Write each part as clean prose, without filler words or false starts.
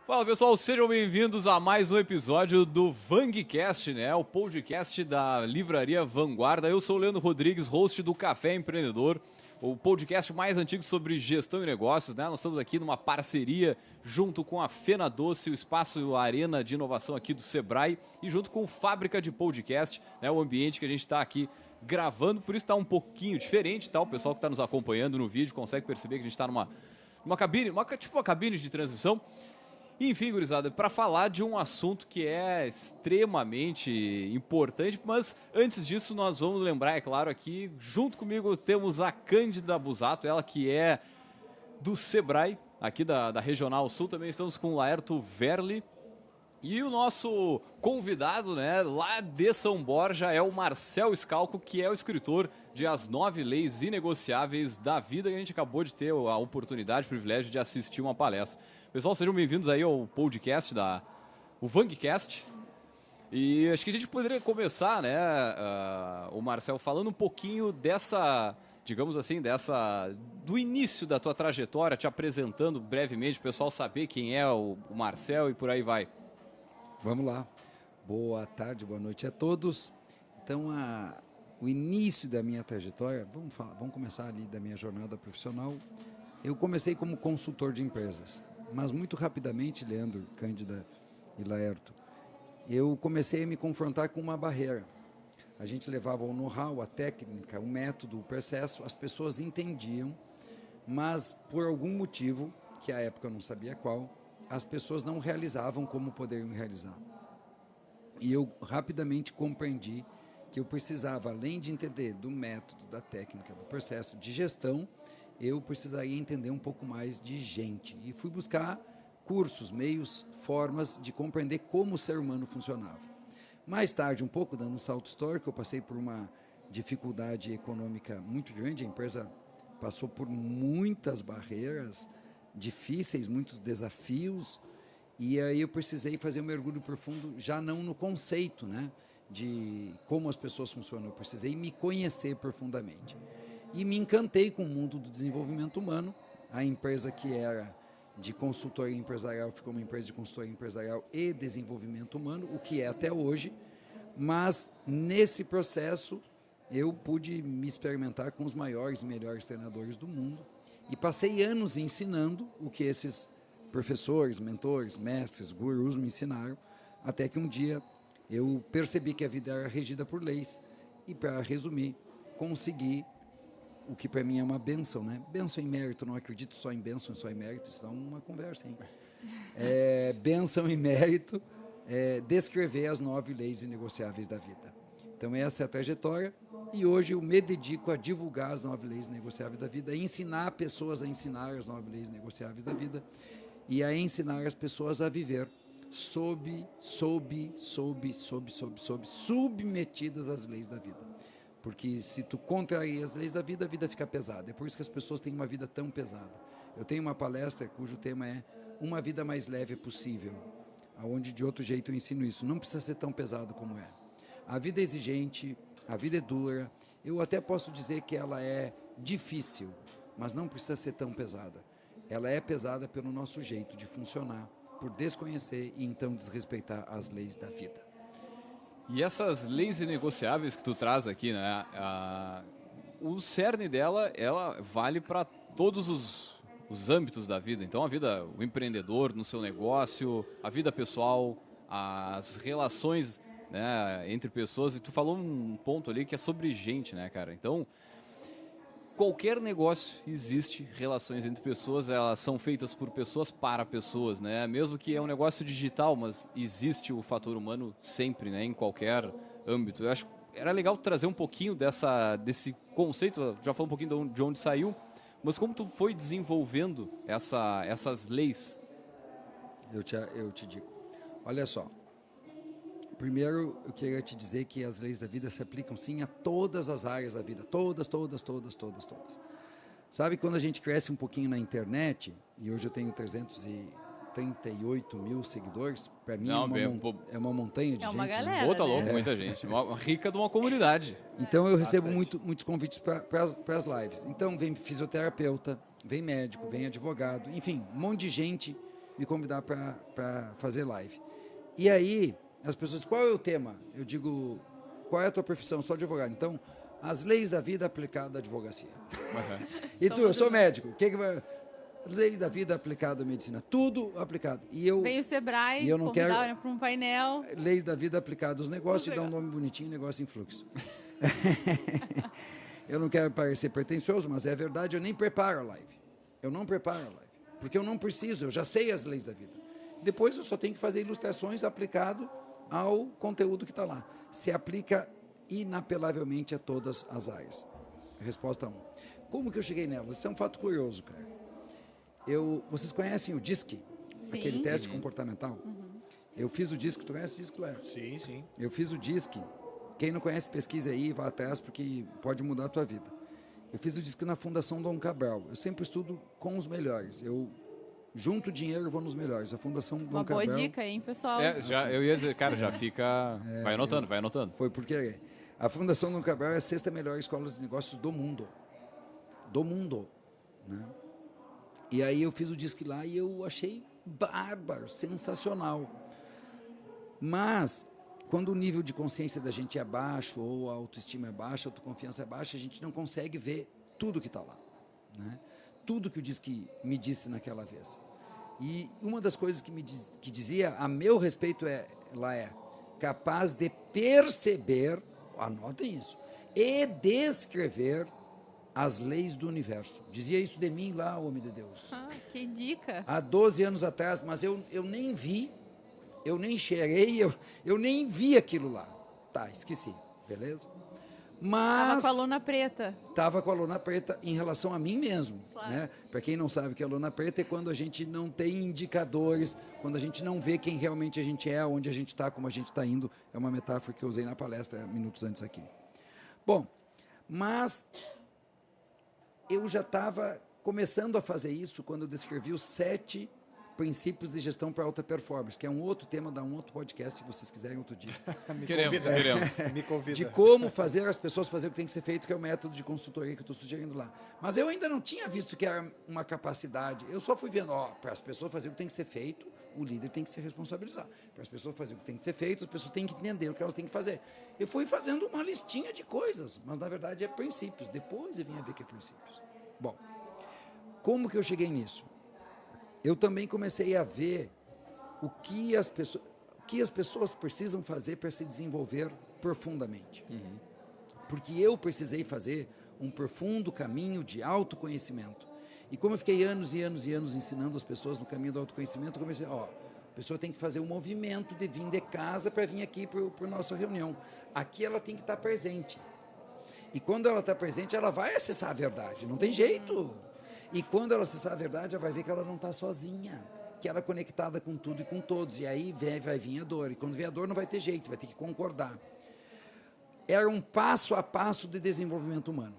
Fala pessoal, sejam bem-vindos a mais um episódio do VangCast, né? O podcast da Livraria Vanguarda. Eu sou o Leandro Rodrigues, host do Café Empreendedor, o podcast mais antigo sobre gestão e negócios, né? Nós estamos aqui numa parceria junto com a Fena Doce, o espaço Arena de Inovação aqui do Sebrae e junto com o Fábrica de Podcast, né? O ambiente que a gente está aqui gravando, por isso está um pouquinho diferente, tá? O pessoal que está nos acompanhando no vídeo consegue perceber que a gente está numa cabine, tipo uma cabine de transmissão. Enfim, gurizada, para falar de um assunto que é extremamente importante, mas antes disso nós vamos lembrar, é claro, aqui junto comigo temos a Cândida Busato, ela que é do Sebrae, aqui da Regional Sul, também estamos com o Laerto Verli e o nosso convidado, né, lá de São Borja é o Marcel Scalco, que é o escritor de As 9 Leis Inegociáveis da Vida, e a gente acabou de ter a oportunidade, o privilégio de assistir uma palestra. Pessoal, sejam bem-vindos aí ao podcast o VangCast. E acho que a gente poderia começar, né, o Marcel, falando um pouquinho dessa, digamos assim, do início da tua trajetória, te apresentando brevemente, o pessoal saber quem é o Marcel e por aí vai. Vamos lá. Boa tarde, boa noite a todos. Então, o início da minha trajetória, vamos começar ali da minha jornada profissional. Eu comecei como consultor de empresas. Mas muito rapidamente, Leandro, Cândida e Laerto, eu comecei a me confrontar com uma barreira. A gente levava o know-how, a técnica, o método, o processo, as pessoas entendiam, mas por algum motivo, que à época eu não sabia qual, as pessoas não realizavam como poderiam realizar. E eu rapidamente compreendi que eu precisava, além de entender do método, da técnica, do processo de gestão, eu precisaria entender um pouco mais de gente. E fui buscar cursos, meios, formas de compreender como o ser humano funcionava. Mais tarde, um pouco, dando um salto histórico, eu passei por uma dificuldade econômica muito grande. A empresa passou por muitas barreiras difíceis, muitos desafios. E aí eu precisei fazer um mergulho profundo, já não no conceito, né, de como as pessoas funcionam. Eu precisei me conhecer profundamente. E me encantei com o mundo do desenvolvimento humano. A empresa que era de consultoria empresarial ficou uma empresa de consultoria empresarial e desenvolvimento humano, o que é até hoje. Mas nesse processo eu pude me experimentar com os maiores e melhores treinadores do mundo e passei anos ensinando o que esses professores, mentores, mestres, gurus me ensinaram, até que um dia eu percebi que a vida era regida por leis e, para resumir, consegui o que para mim é uma bênção, né? Bênção em mérito, não acredito só em bênção, só em mérito, isso é uma conversa, hein? Bênção em mérito, descrever as 9 leis inegociáveis da vida. Então essa é a trajetória e hoje eu me dedico a divulgar as 9 leis inegociáveis da vida, a ensinar pessoas a ensinar as 9 leis inegociáveis da vida e a ensinar as pessoas a viver submetidas às leis da vida. Porque se tu contrair as leis da vida, a vida fica pesada. É por isso que as pessoas têm uma vida tão pesada. Eu tenho uma palestra cujo tema é Uma Vida Mais Leve Possível, onde de outro jeito eu ensino isso. Não precisa ser tão pesado como é. A vida é exigente, a vida é dura. Eu até posso dizer que ela é difícil, mas não precisa ser tão pesada. Ela é pesada pelo nosso jeito de funcionar, por desconhecer e então desrespeitar as leis da vida. E essas leis inegociáveis que tu traz aqui, né? O cerne dela, ela vale para todos os âmbitos da vida. Então, o empreendedor no seu negócio, a vida pessoal, as relações, né, entre pessoas. E tu falou um ponto ali que é sobre gente, né, cara? Então, qualquer negócio existe relações entre pessoas, elas são feitas por pessoas para pessoas, né? Mesmo que é um negócio digital, mas existe o fator humano sempre, né? Em qualquer âmbito. Eu acho que era legal trazer um pouquinho desse conceito, já falou um pouquinho de onde saiu, mas como tu foi desenvolvendo essas leis? Eu te digo. Olha só. Primeiro, eu queria te dizer que as leis da vida se aplicam, sim, a todas as áreas da vida. Todas. Sabe, quando a gente cresce um pouquinho na internet, e hoje eu tenho 338 mil seguidores, para mim é uma montanha de gente. É uma galera, né? Pô, tá louco, né? muita gente. Uma rica de uma comunidade. Então, eu recebo muitos convites para as lives. Então, vem fisioterapeuta, vem médico, vem advogado, enfim, um monte de gente me convidar para fazer live. E aí, as pessoas, qual é o tema? Eu digo, qual é a tua profissão? Sou advogado. Então, as leis da vida aplicadas à advocacia. E tu, eu sou médico. O que vai... Leis da vida aplicada à medicina. Tudo aplicado. Vem o Sebrae, eu não quero para um painel. Leis da vida aplicada aos negócios e dá um nome bonitinho, negócio em fluxo. Eu não quero parecer pretensioso, mas é verdade, eu nem preparo a live. Eu não preparo a live. Porque eu não preciso, eu já sei as leis da vida. Depois eu só tenho que fazer ilustrações aplicado ao conteúdo que está lá. Se aplica inapelavelmente a todas as áreas. Resposta 1. Como que eu cheguei nelas? Isso é um fato curioso, cara. Vocês conhecem o DISC? Sim. Aquele teste comportamental? Eu fiz o DISC, tu conhece o DISC, Léo? Sim, sim. Eu fiz o DISC. Quem não conhece, pesquisa aí, vá atrás, porque pode mudar a tua vida. Eu fiz o DISC na Fundação Dom Cabral. Eu sempre estudo com os melhores. Eu junto dinheiro e vou nos melhores. A Fundação Dom Cabral... Uma boa dica, hein, pessoal? Eu ia dizer, cara, já fica... vai anotando. Foi porque a Fundação Dom Cabral é a 6ª melhor escola de negócios do mundo. Do mundo. Né? E aí eu fiz o DISC lá e eu achei bárbaro, sensacional. Mas, quando o nível de consciência da gente é baixo, ou a autoestima é baixa, a autoconfiança é baixa, a gente não consegue ver tudo que está lá. Né? Tudo que o DISC me disse naquela vez. E uma das coisas que dizia a meu respeito é capaz de perceber, anotem isso, e descrever as leis do universo. Dizia isso de mim lá, homem de Deus. Ah, que dica. Há 12 anos atrás, mas eu nem vi, eu nem cheirei, eu nem vi aquilo lá. Tá, esqueci, beleza? Mas... Estava com a lona preta. Estava com a lona preta em relação a mim mesmo. Claro. Né? Para quem não sabe o que é a lona preta, é quando a gente não tem indicadores, quando a gente não vê quem realmente a gente é, onde a gente está, como a gente está indo. É uma metáfora que eu usei na palestra minutos antes aqui. Bom, mas... eu já estava começando a fazer isso quando eu descrevi os 7 princípios de gestão para alta performance, que é um outro tema, dá um outro podcast, se vocês quiserem, outro dia. Queremos. Me convida. De como fazer as pessoas fazer o que tem que ser feito, que é o método de consultoria que eu estou sugerindo lá. Mas eu ainda não tinha visto que era uma capacidade. Eu só fui vendo, para as pessoas fazerem o que tem que ser feito, o líder tem que se responsabilizar. Para as pessoas fazerem o que tem que ser feito, as pessoas têm que entender o que elas têm que fazer. Eu fui fazendo uma listinha de coisas, mas na verdade é princípios. Depois eu vim a ver que é princípios. Bom, como que eu cheguei nisso? Eu também comecei a ver o que as pessoas precisam fazer para se desenvolver profundamente. Porque eu precisei fazer um profundo caminho de autoconhecimento. E como eu fiquei anos e anos e anos ensinando as pessoas no caminho do autoconhecimento, eu comecei, a pessoa tem que fazer um movimento de vir de casa para vir aqui para a nossa reunião. Aqui ela tem que estar presente. E quando ela está presente, ela vai acessar a verdade, não tem jeito. E quando ela acessar a verdade, ela vai ver que ela não está sozinha, que ela é conectada com tudo e com todos. E aí vai vir a dor. E quando vier a dor, não vai ter jeito, vai ter que concordar. Era um passo a passo de desenvolvimento humano.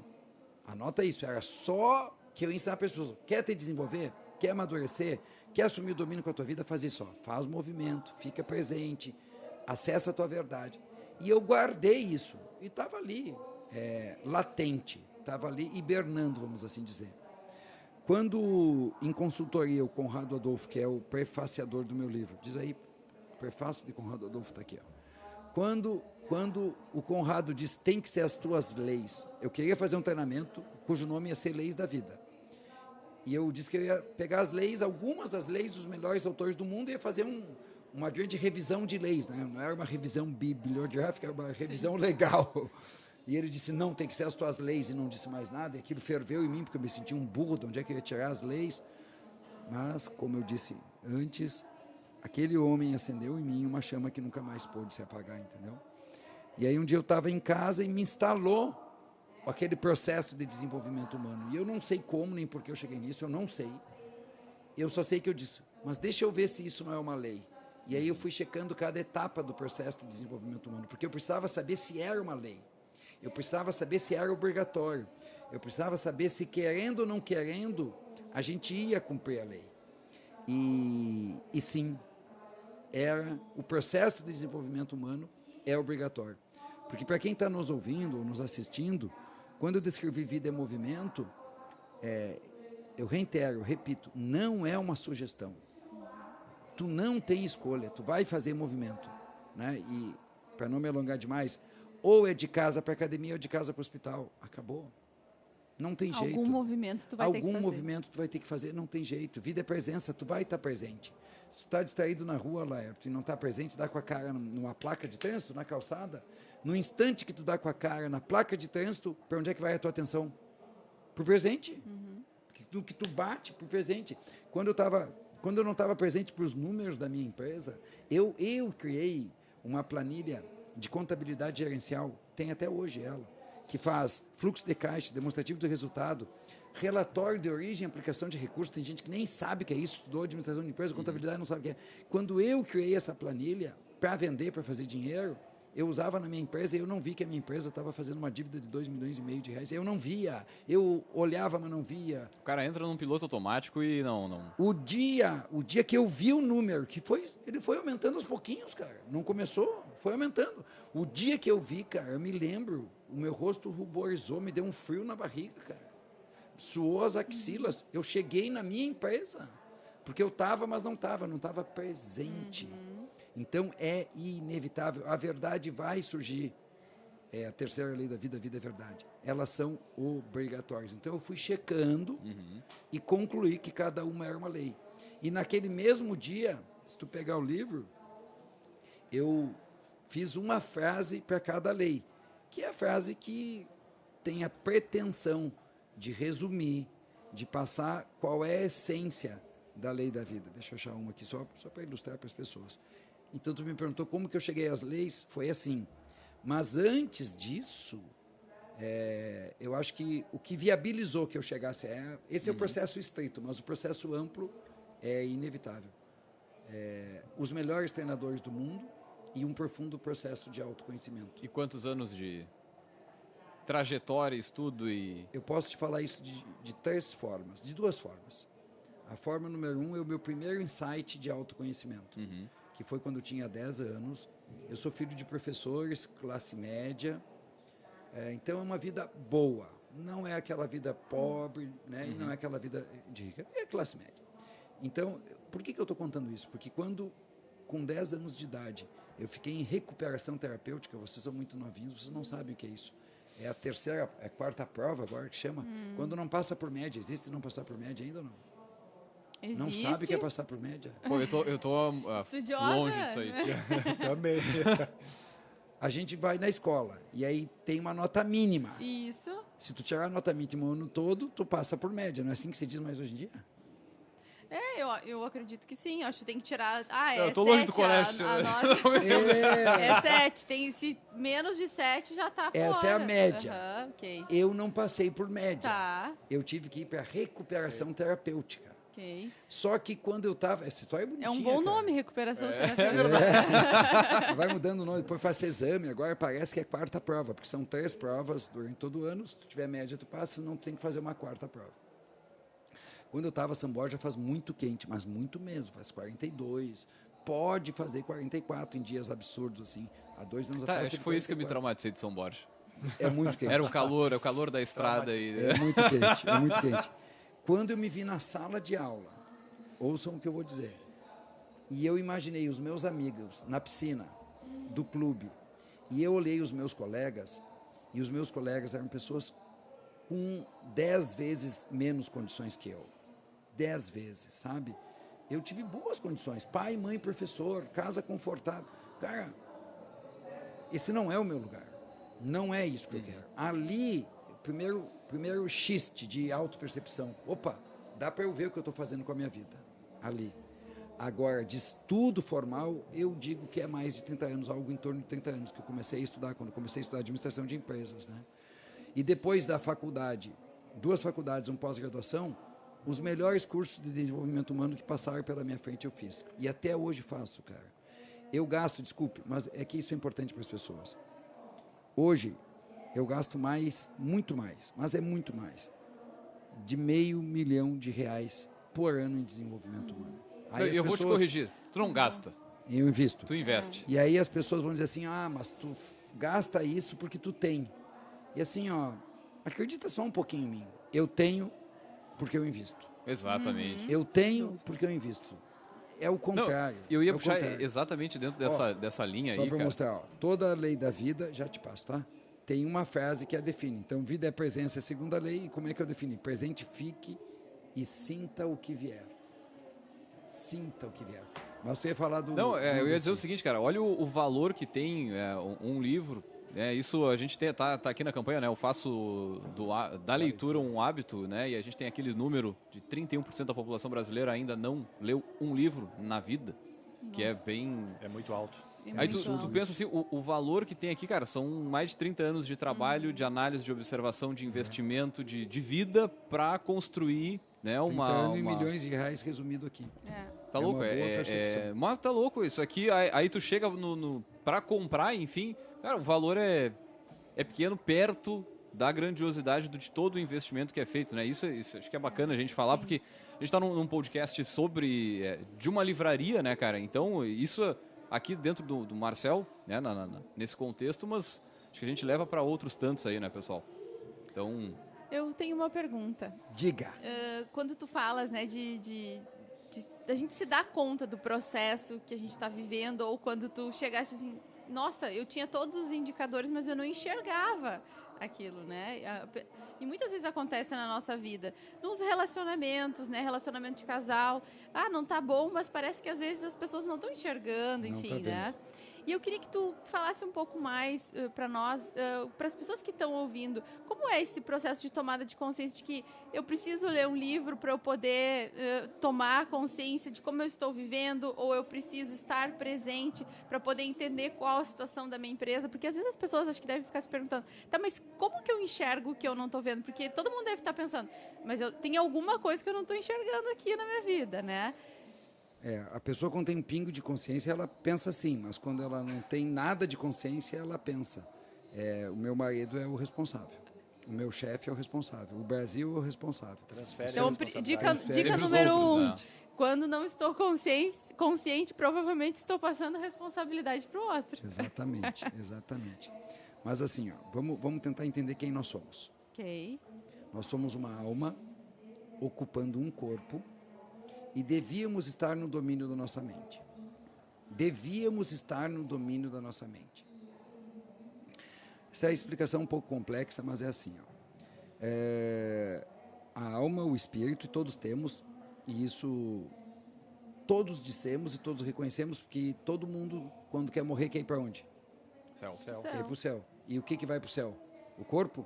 Anota isso, era só que eu ensinava para as pessoas. Quer te desenvolver? Quer amadurecer? Quer assumir o domínio com a tua vida? Faz isso, faz movimento, fica presente, acessa a tua verdade. E eu guardei isso. E estava ali, latente, estava ali hibernando, vamos assim dizer. Quando, em consultoria, o Conrado Adolfo, que é o prefaciador do meu livro, diz aí, o prefácio de Conrado Adolfo está aqui. Quando o Conrado diz, tem que ser as tuas leis, eu queria fazer um treinamento cujo nome ia ser Leis da Vida. E eu disse que eu ia pegar as leis, algumas das leis dos melhores autores do mundo, e ia fazer uma grande revisão de leis. Né? Não era uma revisão bibliográfica, era uma revisão legal. E ele disse, não, tem que ser as tuas leis, e não disse mais nada. E aquilo ferveu em mim, porque eu me senti um burro, de onde é que eu ia tirar as leis. Mas, como eu disse antes, aquele homem acendeu em mim uma chama que nunca mais pôde se apagar, entendeu? E aí um dia eu estava em casa e me instalou aquele processo de desenvolvimento humano. E eu não sei como, nem por que eu cheguei nisso, eu não sei. Eu só sei que eu disse, mas deixa eu ver se isso não é uma lei. E aí eu fui checando cada etapa do processo de desenvolvimento humano, porque eu precisava saber se era uma lei. Eu precisava saber se era obrigatório. Eu precisava saber se, querendo ou não querendo, a gente ia cumprir a lei. E sim, o processo de desenvolvimento humano é obrigatório. Porque para quem está nos ouvindo ou nos assistindo, quando eu descrevi vida e movimento, eu reitero, eu repito, não é uma sugestão. Tu não tem escolha, tu vai fazer movimento, né? E, para não me alongar demais, ou é de casa para academia ou de casa para o hospital. Acabou. Não tem jeito. Algum movimento tu vai ter que fazer. Algum movimento tu vai ter que fazer, não tem jeito. Vida é presença, tu vai estar presente. Se tu está distraído na rua, Laerto, e não está presente, dá com a cara numa placa de trânsito, na calçada, no instante que tu dá com a cara na placa de trânsito, para onde é que vai a tua atenção? Para o presente. Que tu bate para o presente. Quando eu não estava presente para os números da minha empresa, eu criei uma planilha de contabilidade gerencial, tem até hoje ela, que faz fluxo de caixa, demonstrativo do resultado, relatório de origem e aplicação de recursos. Tem gente que nem sabe o que é isso, estudou administração de empresa, contabilidade, não sabe o que é. Quando eu criei essa planilha para vender, para fazer dinheiro, eu usava na minha empresa e eu não vi que a minha empresa estava fazendo uma dívida de 2,5 milhões de reais. Eu não via. Eu olhava, mas não via. O cara entra num piloto automático e não... O dia que eu vi o número, ele foi aumentando aos pouquinhos, cara. Não começou, foi aumentando. O dia que eu vi, cara, eu me lembro, o meu rosto ruborizou, me deu um frio na barriga, cara. Suou as axilas. Eu cheguei na minha empresa, porque eu estava, mas não estava presente. Então, é inevitável. A verdade vai surgir. É a terceira lei da vida, a vida é verdade. Elas são obrigatórias. Então, eu fui checando e concluí que cada uma era uma lei. E naquele mesmo dia, se tu pegar o livro, eu fiz uma frase para cada lei, que é a frase que tem a pretensão de resumir, de passar qual é a essência da lei da vida. Deixa eu achar uma aqui só para ilustrar para as pessoas. Então, tu me perguntou como que eu cheguei às leis, foi assim. Mas antes disso, eu acho que o que viabilizou que eu chegasse esse é o processo estrito, mas o processo amplo é inevitável. Os melhores treinadores do mundo e um profundo processo de autoconhecimento. E quantos anos de trajetória, estudo e... Eu posso te falar isso de duas formas. A forma número 1 é o meu primeiro insight de autoconhecimento. Que foi quando eu tinha 10 anos. Eu sou filho de professores, classe média. Então, é uma vida boa. Não é aquela vida pobre, né? E não é aquela vida de rica. É classe média. Então, por que eu estou contando isso? Porque quando, com 10 anos de idade, eu fiquei em recuperação terapêutica, vocês são muito novinhos, vocês não sabem o que é isso. É a quarta prova agora que chama. Quando não passa por média. Existe não passar por média ainda ou não? Existe? Não sabe o que é passar por média? Pô, eu tô longe disso aí. Também. A gente vai na escola e aí tem uma nota mínima. Isso. Se tu tirar a nota mínima o ano todo, tu passa por média. Não é assim que se diz mais hoje em dia? Eu acredito que sim. Acho que tem que tirar... Eu tô longe do colégio. A nota é 7. Se menos de 7 já tá fora. Essa é a média. Ok. Eu não passei por média. Tá. Eu tive que ir para recuperação terapêutica. Ok. Só que quando eu estava... Essa história é bonitinha, É um bom cara. nome, recuperação terapêutica. Vai mudando o nome, depois faz exame, agora parece que é quarta prova, porque são 3 provas durante todo o ano. Se tu tiver média, tu passa, não tem que fazer uma quarta prova. Quando eu estava em São Borja faz muito quente, mas muito mesmo, faz 42, pode fazer 44 em dias absurdos, assim. Há 2 anos atrás. Acho que foi isso que eu me traumatizei de São Borja. É muito quente. Era o calor da estrada. É muito quente, é muito quente. Quando eu me vi na sala de aula, ouçam o que eu vou dizer, e eu imaginei os meus amigos na piscina do clube, e eu olhei os meus colegas, e os meus colegas eram pessoas com 10 vezes menos condições que eu. 10 vezes, sabe? Eu tive boas condições, pai, mãe, professor, casa confortável. Cara, esse não é o meu lugar. Não é isso que eu quero. Ali, primeiro xiste de autopercepção. Opa, dá para eu ver o que eu estou fazendo com a minha vida. Ali. Agora, de estudo formal, eu digo que é mais de 30 anos, algo em torno de 30 anos que eu comecei a estudar, quando eu comecei a estudar administração de empresas, né? E depois da faculdade, 2 faculdades, pós-graduação, os melhores cursos de desenvolvimento humano que passaram pela minha frente eu fiz. E até hoje faço, cara. Eu gasto, desculpe, mas é que isso é importante para as pessoas. Hoje, eu gasto mais, muito mais, mas é muito mais, de R$500 milhão por ano em desenvolvimento humano. Eu vou te corrigir. Tu não gasta. Eu invisto. Tu investe. E aí as pessoas vão dizer assim, mas tu gasta isso porque tu tem. E assim, acredita só um pouquinho em mim. Eu tenho porque eu invisto. Exatamente. Eu tenho porque eu invisto. é o contrário. Eu ia é o puxar contrário. exatamente dentro dessa linha Só aí, para cara. mostrar, ó, toda a lei da vida, já te passo, tá? Tem uma frase que a define. Então, vida é presença, é a segunda lei. E como é que eu defini? Presentifique e sinta o que vier. Sinta o que vier. Mas tu ia falar do... Não, do eu ia dizer o investir. seguinte, cara, olha o valor que tem um livro. Isso a gente tá aqui na campanha, né? Eu faço da leitura um hábito, né? E a gente tem aquele número de 31% da população brasileira ainda não leu um livro na vida, que é bem... É muito alto. É Aí muito tu alto. pensa assim, o valor que tem aqui, cara, são mais de 30 anos de trabalho, de análise, de observação, de investimento, de vida para construir, né, 30 anos e milhões de reais resumido aqui. Tá É louco? uma boa percepção. Mas tá louco isso aqui. Aí tu chega para comprar, enfim, cara, o valor é pequeno perto da grandiosidade de todo o investimento que é feito, né? Isso acho que é bacana a gente falar, porque a gente tá num podcast sobre de uma livraria, né, cara? Então, isso aqui dentro do Marcel, né, nesse contexto, mas acho que a gente leva para outros tantos aí, né, pessoal? Então, Eu tenho uma pergunta. Diga. Quando tu falas, né, da gente se dar conta do processo que a gente está vivendo, ou quando tu chegaste assim, nossa, eu tinha todos os indicadores, mas eu não enxergava aquilo, né? E muitas vezes acontece na nossa vida, nos relacionamentos, né? Relacionamento de casal. Ah, não tá bom, mas parece que às vezes as pessoas não estão enxergando, Não enfim, tá vendo. né? E eu queria que tu falasse um pouco mais para nós, para as pessoas que estão ouvindo, como é esse processo de tomada de consciência de que eu preciso ler um livro para eu poder tomar consciência de como eu estou vivendo, ou eu preciso estar presente para poder entender qual a situação da minha empresa, porque às vezes as pessoas acho que devem ficar se perguntando, tá, mas como que eu enxergo o que eu não estou vendo? Porque todo mundo deve estar pensando, mas tem alguma coisa que eu não estou enxergando aqui na minha vida, né? A pessoa quando tem um pingo de consciência, ela pensa assim, mas quando ela não tem nada de consciência, ela pensa. O meu marido é o responsável, o meu chefe é o responsável, o Brasil é o responsável. Transfere Então, a responsabilidade. dica Sempre os número outros, né? quando não estou consciente, provavelmente estou passando a responsabilidade para o outro. Exatamente, exatamente. Mas assim, ó, vamos tentar entender quem nós somos. Ok. Nós somos uma alma ocupando um corpo e devíamos estar no domínio da nossa mente. Devíamos estar no domínio da nossa mente. Essa é a explicação um pouco complexa, mas é assim. Ó. A alma, o espírito, e todos temos, e isso todos dissemos e todos reconhecemos, porque todo mundo, quando quer morrer, quer ir para onde? céu. Quer ir para o céu. E o que vai para o céu? O corpo?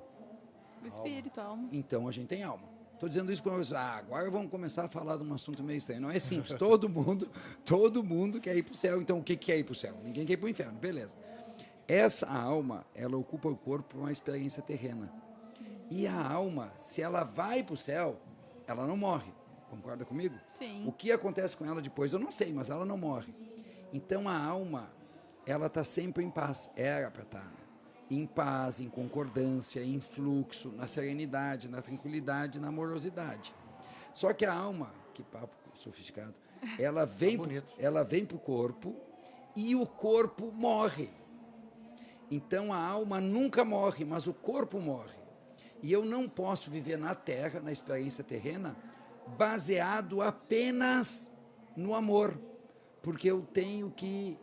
O espírito, a alma. Então a gente tem alma. Estou dizendo isso para vocês. Agora vamos começar a falar de um assunto meio estranho. Não é simples. Todo mundo quer ir para o céu. Então o que é ir para o céu? Ninguém quer ir para o inferno. Beleza. Essa alma, ela ocupa o corpo para uma experiência terrena. E a alma, se ela vai para o céu, ela não morre. Concorda comigo? Sim. O que acontece com ela depois, eu não sei, mas ela não morre. Então a alma, ela está sempre em paz. Era para estar, né? Em paz, em concordância, em fluxo, na serenidade, na tranquilidade, na amorosidade. Só que a alma, que papo sofisticado, ela vem para o corpo e o corpo morre. Então a alma nunca morre, mas o corpo morre. E eu não posso viver na Terra, na experiência terrena, baseado apenas no amor, porque eu tenho que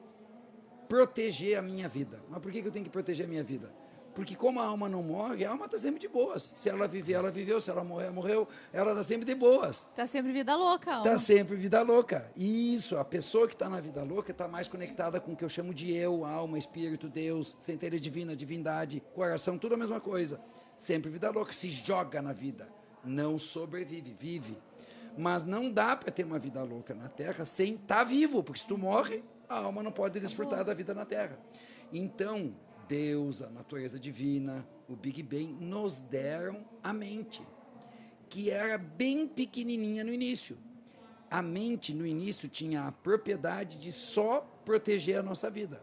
proteger a minha vida. Mas por que eu tenho que proteger a minha vida? Porque como a alma não morre, a alma está sempre de boas. Se ela viver, ela viveu. Se ela morrer, morreu. Ela está sempre de boas. Tá sempre vida louca, alma. Está sempre vida louca. Isso, a pessoa que está na vida louca está mais conectada com o que eu chamo de eu, alma, espírito, Deus, centelha divina, divindade, coração, tudo a mesma coisa. Sempre vida louca, se joga na vida. Não sobrevive, vive. Mas não dá para ter uma vida louca na Terra sem estar vivo, porque se tu morre, a alma não pode desfrutar da vida na Terra. Então, Deus, a natureza divina, o Big Bang, nos deram a mente, que era bem pequenininha no início. A mente, no início, tinha a propriedade de só proteger a nossa vida.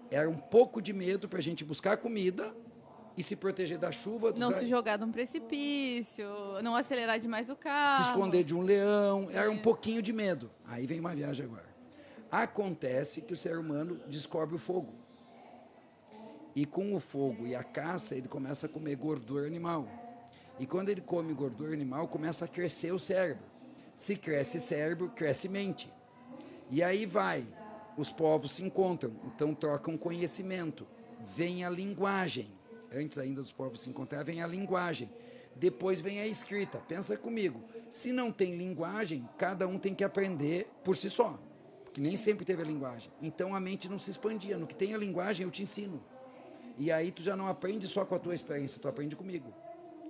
Era um pouco de medo para a gente buscar comida e se proteger da chuva. Não se jogar de um precipício, não acelerar demais o carro. Se esconder de um leão, era um pouquinho de medo. Aí vem uma viagem agora. Acontece que o ser humano descobre o fogo. E com o fogo e a caça, ele começa a comer gordura animal. E quando ele come gordura animal, começa a crescer o cérebro. Se cresce cérebro, cresce mente. E aí vai, os povos se encontram, então trocam conhecimento, vem a linguagem. Antes ainda dos povos se encontrar, vem a linguagem. Depois vem a escrita. Pensa comigo, se não tem linguagem, cada um tem que aprender por si só, porque nem sempre teve a linguagem. Então a mente não se expandia. No que tem a linguagem, eu te ensino. E aí tu já não aprende só com a tua experiência, tu aprende comigo.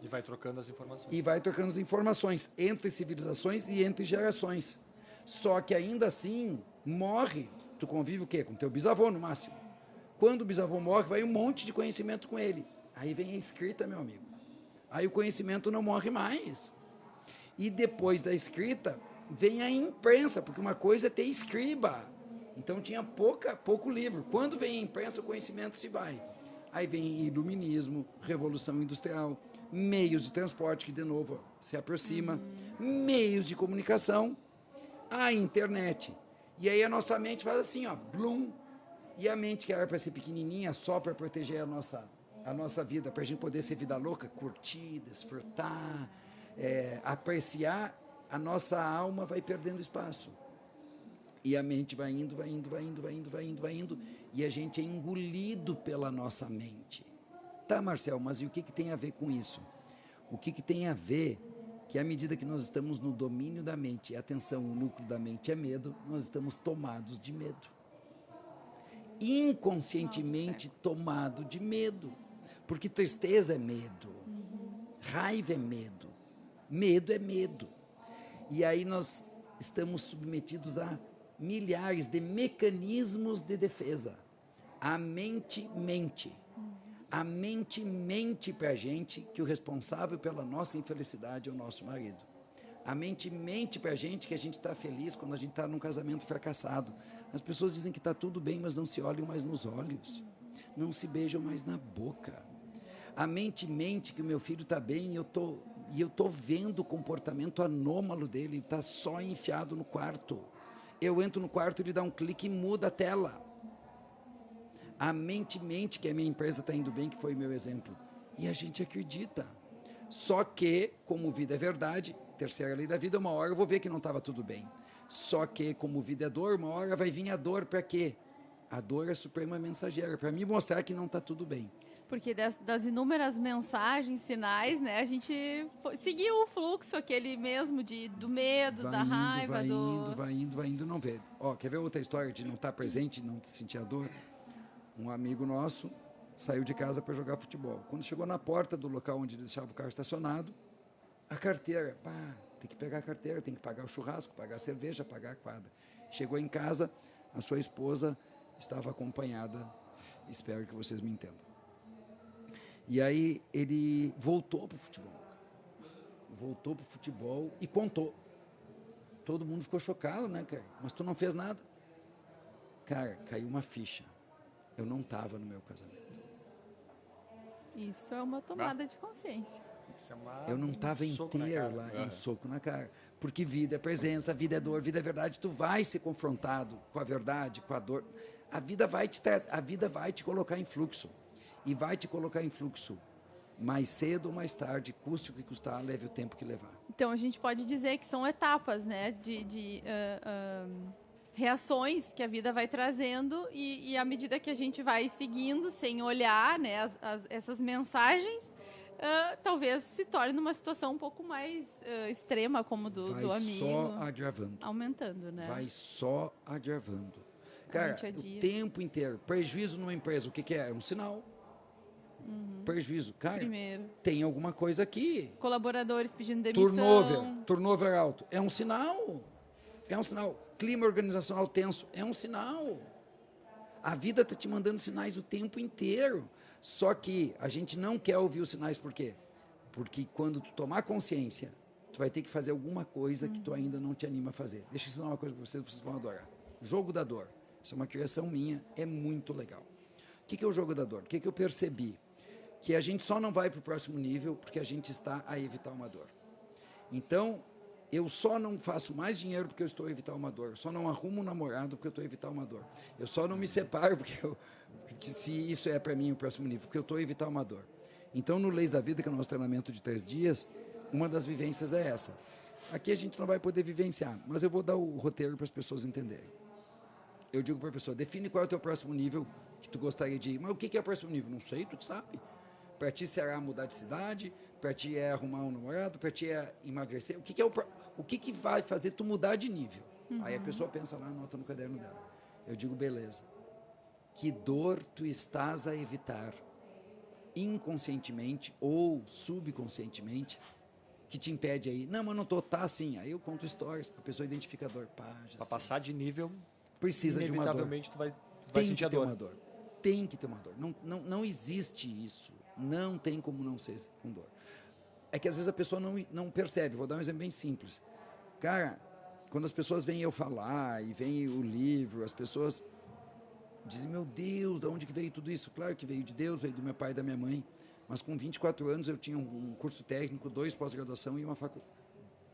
E vai trocando as informações. E vai trocando as informações entre civilizações e entre gerações. Só que ainda assim, morre, tu convive o quê? Com teu bisavô no máximo. Quando o bisavô morre, vai um monte de conhecimento com ele. Aí vem a escrita, meu amigo. Aí o conhecimento não morre mais. E depois da escrita, vem a imprensa, porque uma coisa é ter escriba. Então tinha pouco livro. Quando vem a imprensa, o conhecimento se vai. Aí vem iluminismo, revolução industrial, meios de transporte, que de novo se aproxima, meios de comunicação, a internet. E aí a nossa mente faz assim, ó, blum. E a mente, que era para ser pequenininha, só para proteger a nossa vida, para a gente poder ser vida louca, curtir, desfrutar, apreciar, a nossa alma vai perdendo espaço. E a mente vai indo, e a gente é engolido pela nossa mente. Tá, Marcel, mas e o que tem a ver com isso? O que tem a ver que à medida que nós estamos no domínio da mente, e atenção, o núcleo da mente é medo, nós estamos tomados de medo. Inconscientemente tomado de medo. Porque tristeza é medo, raiva é medo, medo é medo. E aí nós estamos submetidos a milhares de mecanismos de defesa. A mente mente. A mente mente para a gente que o responsável pela nossa infelicidade é o nosso marido. A mente mente para a gente que a gente está feliz quando a gente está num casamento fracassado. As pessoas dizem que está tudo bem, mas não se olham mais nos olhos. Não se beijam mais na boca. A mente mente que o meu filho está bem e eu tô vendo o comportamento anômalo dele. Ele está só enfiado no quarto. Eu entro no quarto, ele dá um clique e muda a tela. A mente mente que a minha empresa está indo bem, que foi meu exemplo. E a gente acredita. Só que, como vida é verdade, terceira lei da vida, uma hora eu vou ver que não estava tudo bem. Só que, como vida é dor, uma hora vai vir a dor para quê? A dor é a suprema mensageira, para me mostrar que não está tudo bem. Porque das inúmeras mensagens, sinais, né, a gente seguiu o fluxo, aquele mesmo do medo, da raiva. Vai indo, não vê. Ó, quer ver outra história de não estar presente, não sentir a dor? Um amigo nosso saiu de casa para jogar futebol. Quando chegou na porta do local onde ele deixava o carro estacionado, a carteira, tem que pegar a carteira, tem que pagar o churrasco, pagar a cerveja, pagar a quadra. Chegou em casa, a sua esposa estava acompanhada, espero que vocês me entendam. E aí ele voltou para o futebol e contou. Todo mundo ficou chocado, né, cara? Mas tu não fez nada. Cara, caiu uma ficha. Eu não estava no meu casamento. Isso é uma tomada de consciência. Eu não estava inteiro lá, um soco na cara. Porque vida é presença, vida é dor, vida é verdade. Tu vai ser confrontado com a verdade, com a dor. A vida vai te colocar em fluxo. E vai te colocar em fluxo mais cedo ou mais tarde, custe o que custar, leve o tempo que levar. Então a gente pode dizer que são etapas, né, de reações que a vida vai trazendo e à medida que a gente vai seguindo, sem olhar, né, essas mensagens, talvez se torne numa situação um pouco mais extrema, como do amigo. Vai só agravando. Aumentando, né? Vai só agravando. Cara, o tempo inteiro. Prejuízo numa empresa, o que é? É um sinal. Prejuízo. Cara, primeiro, tem alguma coisa aqui. Colaboradores pedindo demissão. Turnover alto. É um sinal. É um sinal. Clima organizacional tenso. É um sinal. A vida está te mandando sinais o tempo inteiro. Só que a gente não quer ouvir os sinais, por quê? Porque quando tu tomar consciência, tu vai ter que fazer alguma coisa que tu ainda não te anima a fazer. Deixa eu ensinar uma coisa para vocês vão adorar. Jogo da dor. Isso é uma criação minha, é muito legal. O que é o jogo da dor? O que eu percebi? Que a gente só não vai para o próximo nível porque a gente está a evitar uma dor. Então, eu só não faço mais dinheiro porque eu estou a evitar uma dor. Eu só não arrumo um namorado porque eu estou a evitar uma dor. Eu só não me separo porque se isso é para mim o próximo nível, porque eu estou a evitar uma dor. Então, no Leis da Vida, que é o nosso treinamento de 3 dias, uma das vivências é essa. Aqui a gente não vai poder vivenciar, mas eu vou dar o roteiro para as pessoas entenderem. eu digo para a pessoa, define qual é o teu próximo nível que tu gostaria de ir. Mas o que é o próximo nível? Não sei, tu que sabe. Para ti será mudar de cidade, para ti é arrumar um namorado, para ti é emagrecer. O que vai fazer tu mudar de nível? Aí a pessoa pensa lá, anota no caderno dela. Eu digo, beleza. Que dor tu estás a evitar inconscientemente ou subconscientemente que te impede aí? Não, mas não tô, tá assim. Aí eu conto stories, a pessoa identifica a dor. Para passar de nível, precisa de uma dor. inevitavelmente tu vai Tem sentir que a ter dor. uma dor. Tem que ter uma dor. Não existe isso. Não tem como não ser com dor. É que às vezes a pessoa não percebe. Vou dar um exemplo bem simples. Cara, quando as pessoas veem eu falar e veem o livro, as pessoas dizem, meu Deus, de onde que veio tudo isso? Claro que veio de Deus, veio do meu pai e da minha mãe. Mas com 24 anos eu tinha um curso técnico, 2 pós-graduação e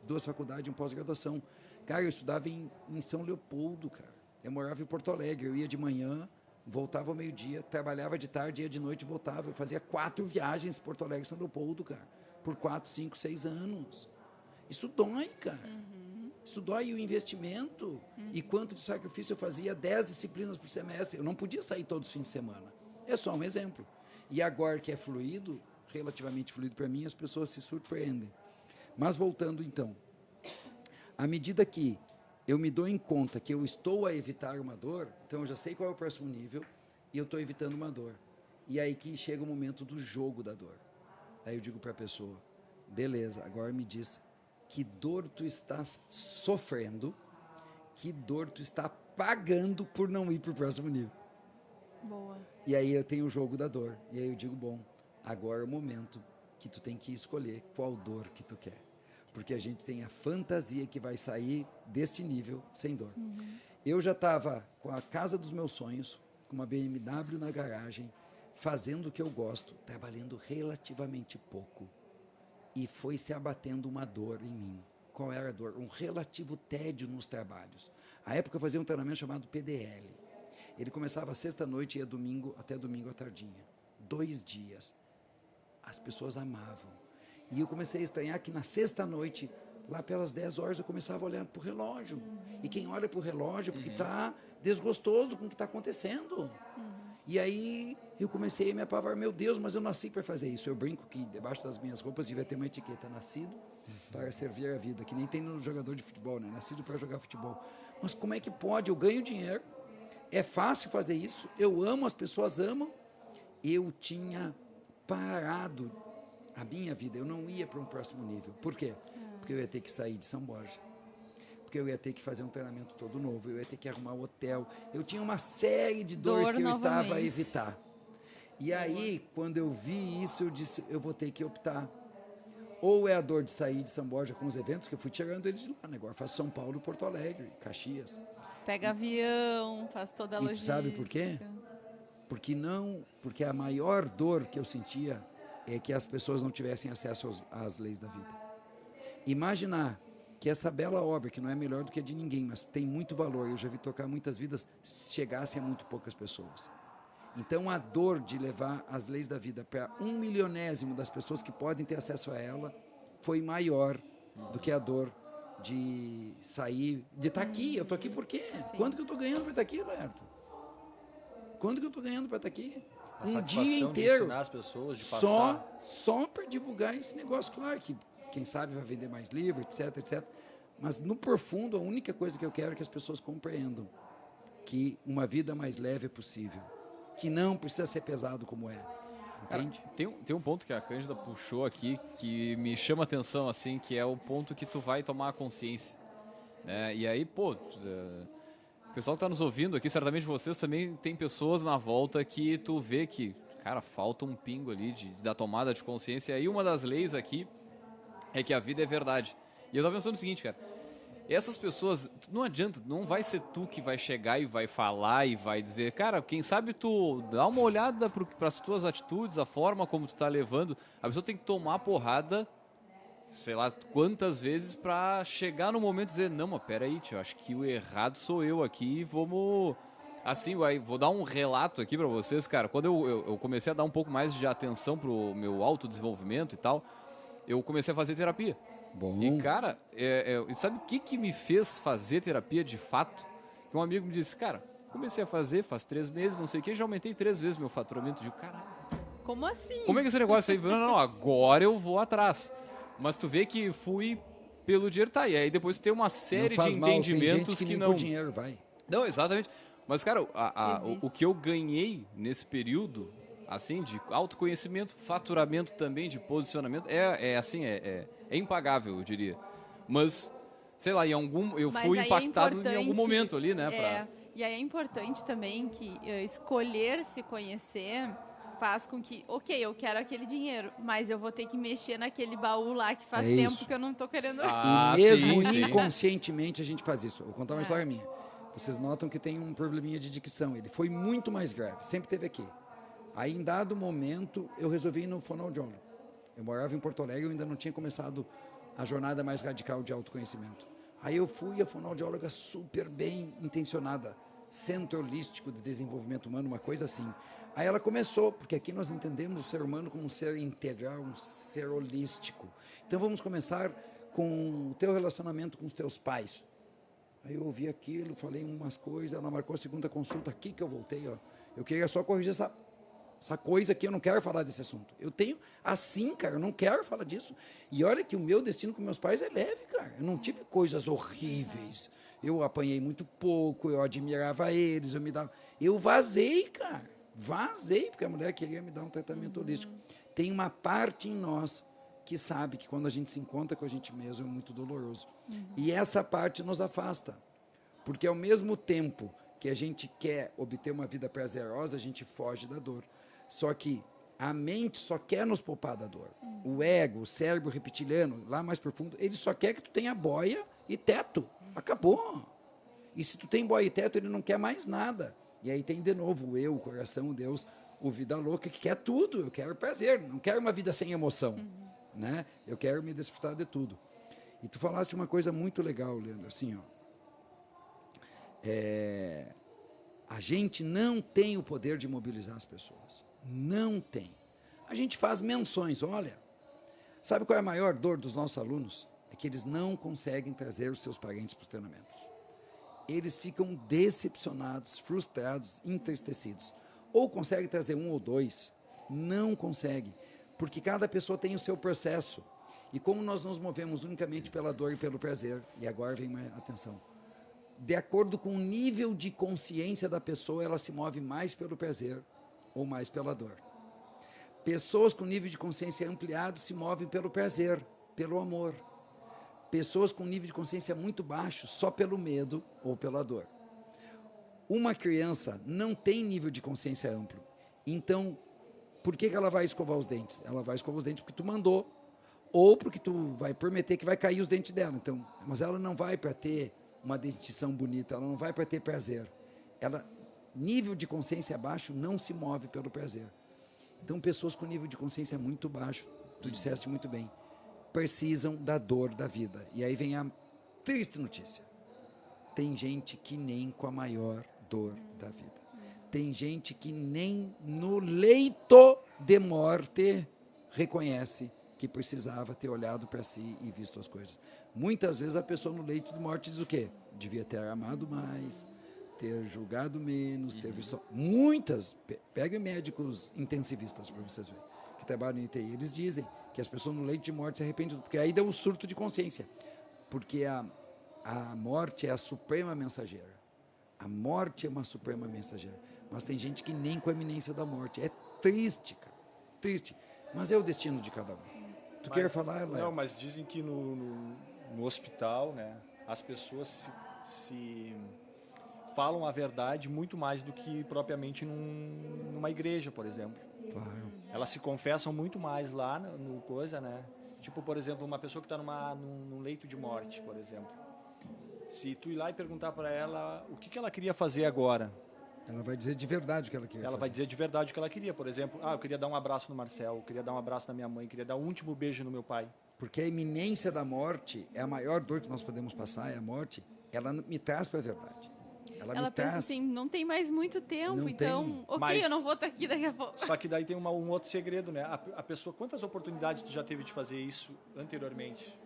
2 faculdades e um pós-graduação. Cara, eu estudava em São Leopoldo, cara. Eu morava em Porto Alegre, eu ia de manhã, voltava ao meio-dia, trabalhava de tarde, ia de noite e voltava. Eu fazia 4 viagens Porto Alegre e São Leopoldo, cara, por 4, 5, 6 anos. Isso dói, cara. Isso dói. E o investimento. E quanto de sacrifício eu fazia? 10 disciplinas por semestre. Eu não podia sair todos os fins de semana. É só um exemplo. E agora que é fluido, relativamente fluido para mim, as pessoas se surpreendem. Mas voltando então, à medida que eu me dou em conta que eu estou a evitar uma dor, então eu já sei qual é o próximo nível e eu estou evitando uma dor. E aí que chega o momento do jogo da dor. Aí eu digo para a pessoa, beleza, agora me diz que dor tu estás sofrendo, que dor tu está pagando por não ir para o próximo nível. Boa. E aí eu tenho o jogo da dor. E aí eu digo, bom, agora é o momento que tu tem que escolher qual dor que tu quer. Porque a gente tem a fantasia que vai sair deste nível sem dor. Eu já estava com a casa dos meus sonhos, com uma BMW na garagem, fazendo o que eu gosto, trabalhando relativamente pouco. E foi se abatendo uma dor em mim. Qual era a dor? Um relativo tédio nos trabalhos. À época eu fazia um treinamento chamado PDL. Ele começava sexta-noite e ia até domingo à tardinha. 2 dias. As pessoas amavam. E eu comecei a estranhar que na sexta-noite, lá pelas 10 horas, eu começava a olhar para o relógio. E quem olha para o relógio porque está desgostoso com o que está acontecendo. E aí eu comecei a me apavorar. Meu Deus, mas eu nasci para fazer isso. Eu brinco que debaixo das minhas roupas devia ter uma etiqueta. Nascido para servir a vida. Que nem tem no jogador de futebol, né? Nascido para jogar futebol. Mas como é que pode? Eu ganho dinheiro. É fácil fazer isso. Eu amo, as pessoas amam. Eu tinha parado a minha vida. Eu não ia para um próximo nível. Por quê? Porque eu ia ter que sair de São Borja. Porque eu ia ter que fazer um treinamento todo novo. Eu ia ter que arrumar o hotel. Eu tinha uma série de dores que eu estava a evitar. E aí, quando eu vi isso, eu disse, eu vou ter que optar. Ou é a dor de sair de São Borja com os eventos, que eu fui tirando eles de lá, né? Agora eu faço São Paulo, Porto Alegre, Caxias. Pega avião, faz toda a E tu logística. sabe por quê? Porque a maior dor que eu sentia é que as pessoas não tivessem acesso às leis da vida. Imaginar que essa bela obra, que não é melhor do que a de ninguém, mas tem muito valor, eu já vi tocar muitas vidas, chegasse a muito poucas pessoas. Então a dor de levar as leis da vida para 1/1000º das pessoas que podem ter acesso a ela foi maior do que a dor de sair, de estar aqui. Eu estou aqui por quê? Sim. Quanto que eu estou ganhando para estar aqui, Roberto? Quanto que eu estou ganhando para estar aqui? A Um satisfação dia de inteiro. ensinar as pessoas, de passar. Só para divulgar esse negócio. Claro que quem sabe vai vender mais livro, etc, etc. Mas no profundo, a única coisa que eu quero é que as pessoas compreendam que uma vida mais leve é possível. Que não precisa ser pesado como é. Entende? Cara, tem um ponto que a Cândida puxou aqui que me chama a atenção, assim, que é o ponto que tu vai tomar a consciência. Né? E aí, pô, o pessoal que está nos ouvindo aqui, certamente vocês também tem pessoas na volta que tu vê que, cara, falta um pingo ali da tomada de consciência. E aí uma das leis aqui é que a vida é verdade. E eu tava pensando o seguinte, cara, essas pessoas, não adianta, não vai ser tu que vai chegar e vai falar e vai dizer, cara, quem sabe tu dá uma olhada para as tuas atitudes, a forma como tu tá levando, a pessoa tem que tomar porrada, sei lá quantas vezes para chegar no momento e dizer, não, mas peraí, tio, acho que o errado sou eu aqui, vamos... Assim, vou dar um relato aqui para vocês, cara, quando eu comecei a dar um pouco mais de atenção pro meu autodesenvolvimento e tal, eu comecei a fazer terapia. Bom. E, cara, sabe o que me fez fazer terapia de fato? Que um amigo me disse, cara, Comecei a fazer, faz 3 meses, não sei o que, já aumentei 3 vezes meu faturamento. Digo, caralho, Como assim? como é que esse negócio aí? Não, agora eu vou atrás. Mas tu vê que fui pelo dinheiro, tá, e aí depois tem uma série Não de faz mal, tem entendimentos gente que nem não... por dinheiro vai. Não, exatamente. Mas, cara, Existe. o que eu ganhei nesse período, assim, de autoconhecimento, faturamento também, de posicionamento, é impagável, eu diria. Mas, sei lá, eu Mas fui aí é impactado em algum importante, momento ali, né? E aí é importante também que escolher se conhecer faz com que, ok, eu quero aquele dinheiro, mas eu vou ter que mexer naquele baú lá que faz É tempo isso. que eu não tô querendo. Ah, E mesmo sim. inconscientemente a gente faz isso. Eu vou contar uma história minha. Vocês notam que tem um probleminha de dicção. Ele foi muito mais grave, sempre teve aqui. Aí, em dado momento, eu resolvi ir no fonoaudiólogo. Eu morava em Porto Alegre, eu ainda não tinha começado a jornada mais radical de autoconhecimento. Aí eu fui, a fonoaudióloga super bem intencionada, Centro Holístico de Desenvolvimento Humano, uma coisa assim. Aí ela começou, porque aqui nós entendemos o ser humano como um ser integral, um ser holístico. Então vamos começar com o teu relacionamento com os teus pais. Aí eu ouvi aquilo, falei umas coisas, ela marcou a segunda consulta aqui que eu voltei, ó. Eu queria só corrigir essa coisa aqui, eu não quero falar desse assunto. Eu tenho assim, cara, eu não quero falar disso. E olha que o meu destino com meus pais é leve, cara. Eu não tive coisas horríveis. Eu apanhei muito pouco, eu admirava eles, eu vazei, cara. Vazei, porque a mulher queria me dar um tratamento holístico. Tem uma parte em nós que sabe que quando a gente se encontra com a gente mesmo é muito doloroso. E essa parte nos afasta. Porque ao mesmo tempo que a gente quer obter uma vida prazerosa, a gente foge da dor. Só que a mente só quer nos poupar da dor. O ego, o cérebro reptiliano, lá mais profundo, ele só quer que tu tenha boia e teto. Acabou. E se tu tem boia e teto, ele não quer mais nada. E aí tem de novo o eu, o coração, o Deus, o vida louca, que quer tudo. Eu quero prazer, não quero uma vida sem emoção. Né? Eu quero me desfrutar de tudo. E tu falaste uma coisa muito legal, Leandro, assim, ó. A gente não tem o poder de mobilizar as pessoas. Não tem. A gente faz menções, olha, sabe qual é a maior dor dos nossos alunos? É que eles não conseguem trazer os seus parentes para os treinamentos. Eles ficam decepcionados, frustrados, entristecidos. Ou conseguem trazer um ou dois, não consegue, porque cada pessoa tem o seu processo. E como nós nos movemos unicamente pela dor e pelo prazer, e agora vem uma atenção, de acordo com o nível de consciência da pessoa, ela se move mais pelo prazer ou mais pela dor. Pessoas com nível de consciência ampliado se movem pelo prazer, pelo amor. Pessoas com nível de consciência muito baixo, só pelo medo ou pela dor. Uma criança não tem nível de consciência amplo. Então, por que ela vai escovar os dentes? Ela vai escovar os dentes porque tu mandou, ou porque tu vai prometer que vai cair os dentes dela. Então, mas ela não vai para ter uma dentição bonita, ela não vai para ter prazer. Nível de consciência baixo não se move pelo prazer. Então, pessoas com nível de consciência muito baixo, tu disseste muito bem, precisam da dor da vida. E aí vem a triste notícia. Tem gente que nem com a maior dor da vida. Tem gente que nem no leito de morte reconhece que precisava ter olhado para si e visto as coisas. Muitas vezes a pessoa no leito de morte diz o quê? Devia ter amado mais, ter julgado menos, ter visto... Muitas, pega médicos intensivistas para vocês verem, que trabalham em UTI, eles dizem que as pessoas no leito de morte se arrependem, porque aí dá um surto de consciência. Porque a morte é a suprema mensageira. A morte é uma suprema mensageira. Mas tem gente que nem com a iminência da morte. É triste, cara. Triste. Mas é o destino de cada um. Tu quer falar, Léo? Não, mas dizem que no hospital, né, as pessoas se falam a verdade muito mais do que propriamente numa igreja, por exemplo. Claro. Elas se confessam muito mais lá no coisa, né? Tipo, por exemplo, uma pessoa que está num leito de morte, por exemplo. Se tu ir lá e perguntar para ela o que ela queria fazer agora, Ela vai dizer de verdade o que ela queria ela fazer. vai dizer de verdade o que ela queria. Por exemplo, eu queria dar um abraço no Marcel, eu queria dar um abraço na minha mãe, eu queria dar um último beijo no meu pai. Porque a iminência da morte é a maior dor que nós podemos passar, é a morte. Ela me traz para a verdade. Ela me pensa traz... assim, não tem mais muito tempo, Não então, tem. ok, Mas- eu não vou estar aqui daqui a pouco. Só que daí tem um outro segredo, né? A pessoa, quantas oportunidades tu já teve de fazer isso anteriormente?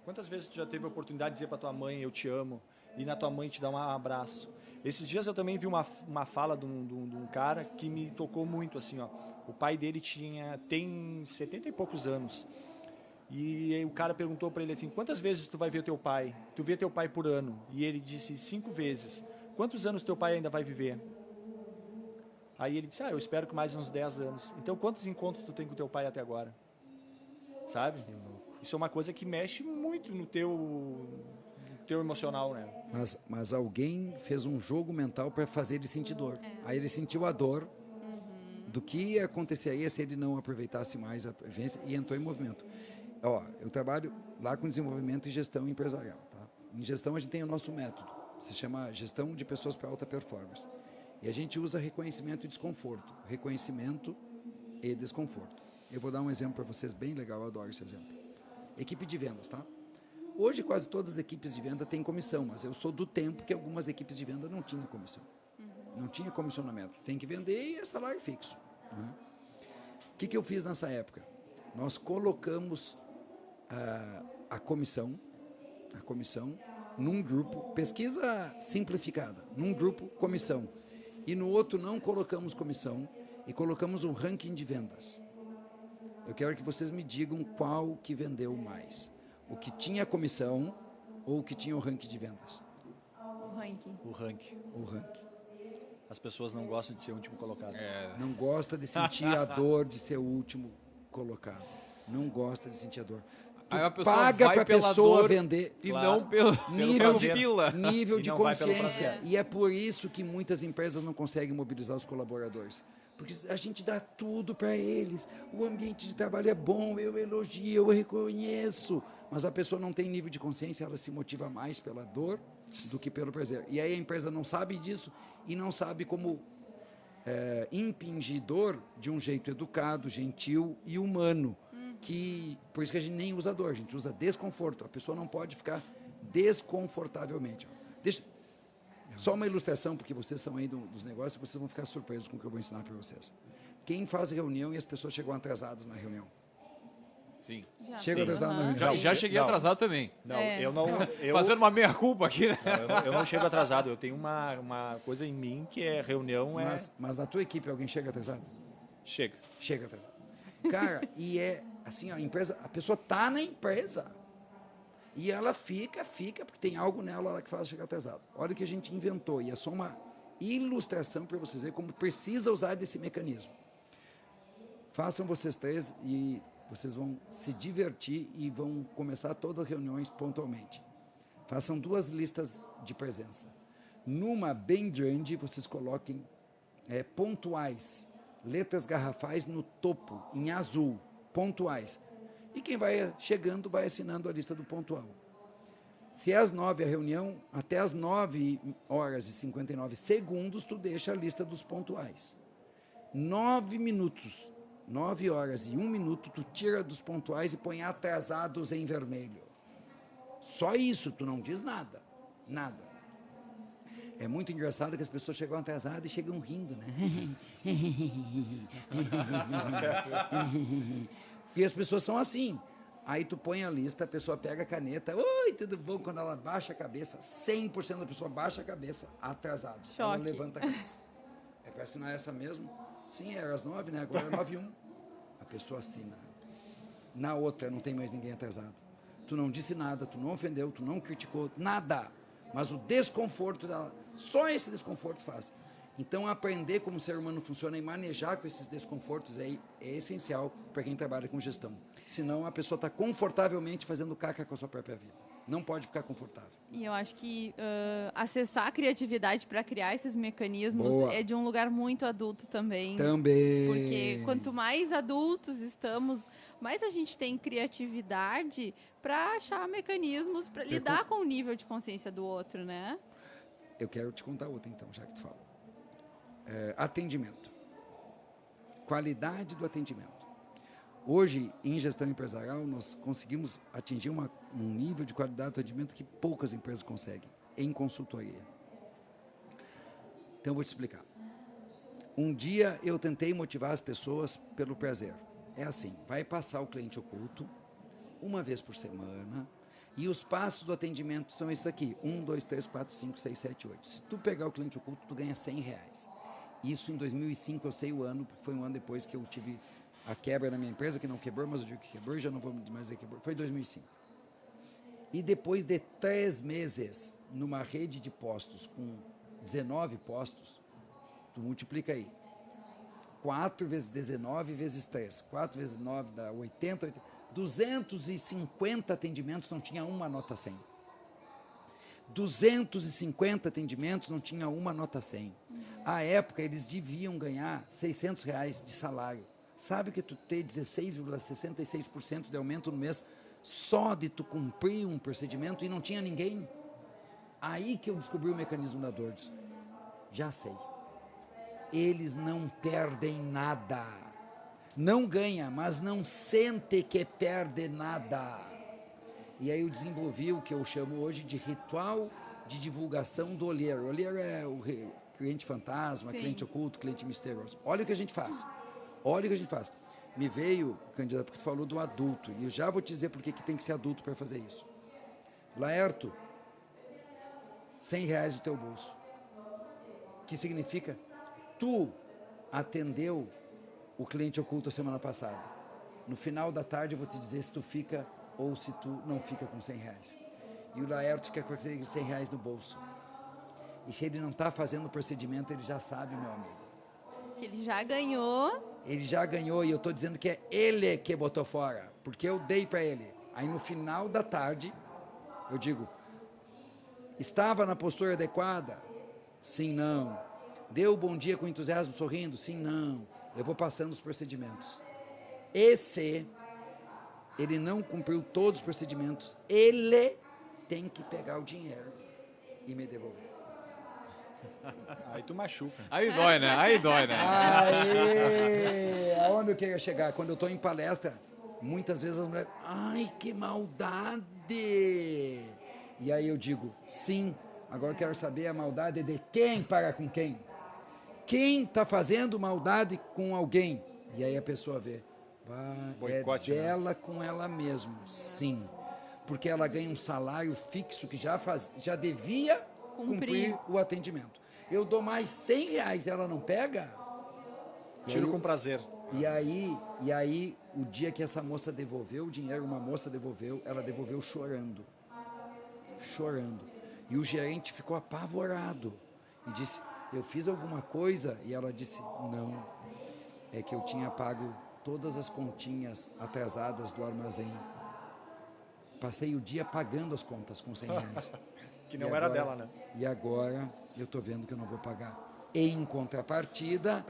Quantas vezes tu já teve a oportunidade de dizer para tua mãe, eu te amo? ir na tua mãe e te dar um abraço. Esses dias eu também vi uma fala de um cara que me tocou muito, assim, ó. O pai dele tem 70 e poucos anos. E aí o cara perguntou para ele assim, quantas vezes tu vai ver teu pai? Tu vê teu pai por ano? E ele disse 5 vezes. Quantos anos teu pai ainda vai viver? Aí ele disse, eu espero que mais uns 10 anos. Então quantos encontros tu tem com teu pai até agora? Sabe? Isso é uma coisa que mexe muito no teu emocional, né? Mas alguém fez um jogo mental para fazer ele sentir dor. Aí ele sentiu a dor do que ia acontecer aí se ele não aproveitasse mais a vivência e entrou em movimento. Ó, eu trabalho lá com desenvolvimento e gestão empresarial. Tá? Em gestão a gente tem o nosso método, se chama gestão de pessoas para alta performance. E a gente usa reconhecimento e desconforto. Reconhecimento e desconforto. Eu vou dar um exemplo para vocês bem legal, eu adoro esse exemplo. Equipe de vendas, tá? Hoje quase todas as equipes de venda têm comissão, mas eu sou do tempo que algumas equipes de venda não tinham comissão. Não tinha comissionamento. Tem que vender e é salário fixo. Né? O que eu fiz nessa época? Nós colocamos a comissão num grupo, pesquisa simplificada, num grupo, comissão. E no outro não colocamos comissão e colocamos um ranking de vendas. Eu quero que vocês me digam qual que vendeu mais. O que tinha comissão ou o que tinha o ranking de vendas? O ranking. O ranking. As pessoas não gostam de ser o último colocado. Não gosta de sentir a dor de ser o último colocado. Não gosta de sentir a dor. Aí a pessoa Paga vai para a pela pessoa dor vender e não pelo nível pila. nível E de não vai pelo consciência. prazer. E é por isso que muitas empresas não conseguem mobilizar os colaboradores. Porque a gente dá tudo para eles. O ambiente de trabalho é bom, eu elogio, eu reconheço. Mas a pessoa não tem nível de consciência, ela se motiva mais pela dor do que pelo prazer. E aí a empresa não sabe disso e não sabe como impingir dor de um jeito educado, gentil e humano. Por isso que a gente nem usa dor, a gente usa desconforto. A pessoa não pode ficar desconfortavelmente. Só uma ilustração, porque vocês são aí dos negócios, vocês vão ficar surpresos com o que eu vou ensinar para vocês. Quem faz reunião e as pessoas chegam atrasadas na reunião? Sim. Chega atrasado na reunião. Já cheguei Não. atrasado também. Não, eu não... Fazendo uma meia-culpa aqui, né? Eu não chego atrasado. Eu tenho uma coisa em mim que é reunião Mas na tua equipe alguém chega atrasado? Chega. Chega atrasado. Cara, e é assim, a pessoa tá na empresa e ela fica, porque tem algo nela que faz chegar atrasado. Olha o que a gente inventou, e é só uma ilustração para vocês verem como precisa usar desse mecanismo. Façam vocês três e vocês vão se divertir e vão começar todas as reuniões pontualmente. Façam 2 listas de presença. Numa bem grande, vocês coloquem pontuais, letras garrafais no topo, em azul, pontuais. E quem vai chegando vai assinando a lista do pontual. Se é às 9 a reunião, até às 9h59, tu deixa a lista dos pontuais. 9 minutos, 9 horas e 1 minuto, tu tira dos pontuais e põe atrasados em vermelho. Só isso, tu não diz nada. Nada. É muito engraçado que as pessoas chegam atrasadas e chegam rindo, né? E as pessoas são assim. Aí tu põe a lista, a pessoa pega a caneta, oi, tudo bom? Quando ela baixa a cabeça, 100% da pessoa baixa a cabeça, atrasado. Ela levanta a cabeça. É para assinar essa mesmo? Sim, era às 9, né? Agora é 9h01. A pessoa assina. Na outra, não tem mais ninguém atrasado. Tu não disse nada, tu não ofendeu, tu não criticou, nada. Mas o desconforto dela, só esse desconforto faz. Então, aprender como o ser humano funciona e manejar com esses desconfortos é essencial para quem trabalha com gestão. Senão, a pessoa está confortavelmente fazendo caca com a sua própria vida. Não pode ficar confortável. E eu acho que acessar a criatividade para criar esses mecanismos é de um lugar muito adulto também. Também. Porque quanto mais adultos estamos, mais a gente tem criatividade para achar mecanismos para lidar com o nível de consciência do outro, né? Eu quero te contar outra, então, já que tu fala. Atendimento. Qualidade do atendimento. Hoje, em gestão empresarial, nós conseguimos atingir um nível de qualidade do atendimento que poucas empresas conseguem, em consultoria. Então, eu vou te explicar. Um dia, eu tentei motivar as pessoas pelo prazer. É assim, vai passar o cliente oculto, uma vez por semana, E os passos do atendimento são esses aqui. 1, 2, 3, 4, 5, 6, 7, 8. Se tu pegar o cliente oculto, tu ganha R$100. Isso em 2005, eu sei o ano, porque foi um ano depois que eu tive a quebra na minha empresa, que não quebrou, mas eu digo que quebrou, já não vou mais dizer que quebrou. Foi 2005. E depois de 3 meses numa rede de postos com 19 postos, tu multiplica aí. 4 vezes 19 vezes 3. 4 vezes 9 dá 80. 250 atendimentos, não tinha uma nota 100. 250 atendimentos, não tinha uma nota 100. À época, eles deviam ganhar R$600 de salário. Sabe que tu ter 16,66% de aumento no mês só de tu cumprir um procedimento e não tinha ninguém? Aí que eu descobri o mecanismo da dor. Já sei. Eles não perdem nada. Não ganha, mas não sente que perde nada. E aí eu desenvolvi o que eu chamo hoje de ritual de divulgação do olheiro. O olheiro é o cliente fantasma, Sim. cliente oculto, cliente misterioso. Olha o que a gente faz. Olha o que a gente faz. Me veio, candidato, porque tu falou do adulto. E eu já vou te dizer por que tem que ser adulto para fazer isso. Laerto, R$100 no teu bolso. Que significa, tu atendeu o cliente oculto a semana passada. No final da tarde eu vou te dizer se tu fica ou se tu não fica com R$100. E o Laerto fica com aqueles R$100 no bolso. E se ele não está fazendo o procedimento, ele já sabe, meu amigo. Que ele já ganhou. Ele já ganhou e eu estou dizendo que é ele que botou fora, porque eu dei para ele. Aí no final da tarde, eu digo, estava na postura adequada? Sim, não. Deu bom dia com entusiasmo, sorrindo? Sim, não. Eu vou passando os procedimentos. E se ele não cumpriu todos os procedimentos, ele tem que pegar o dinheiro e me devolver. Aí tu machuca. Aí dói, né? Aí dói, né? Aê! Aonde eu queria chegar? Quando eu estou em palestra, muitas vezes as mulheres, ai, que maldade! E aí eu digo, sim, agora eu quero saber a maldade de quem para com quem. Quem está fazendo maldade com alguém? E aí a pessoa vê, Boicote, é dela com ela mesma. Sim, porque ela ganha um salário fixo que já devia cumprir o atendimento. Eu dou mais R$100, ela não pega? Tiro com prazer. E aí, o dia que essa moça devolveu o dinheiro, uma moça devolveu, ela devolveu chorando. Chorando. E o gerente ficou apavorado e disse, eu fiz alguma coisa? E ela disse, não, é que eu tinha pago todas as continhas atrasadas do armazém. Passei o dia pagando as contas com R$100. Que não era dela, né? E agora eu estou vendo que eu não vou pagar. Em contrapartida,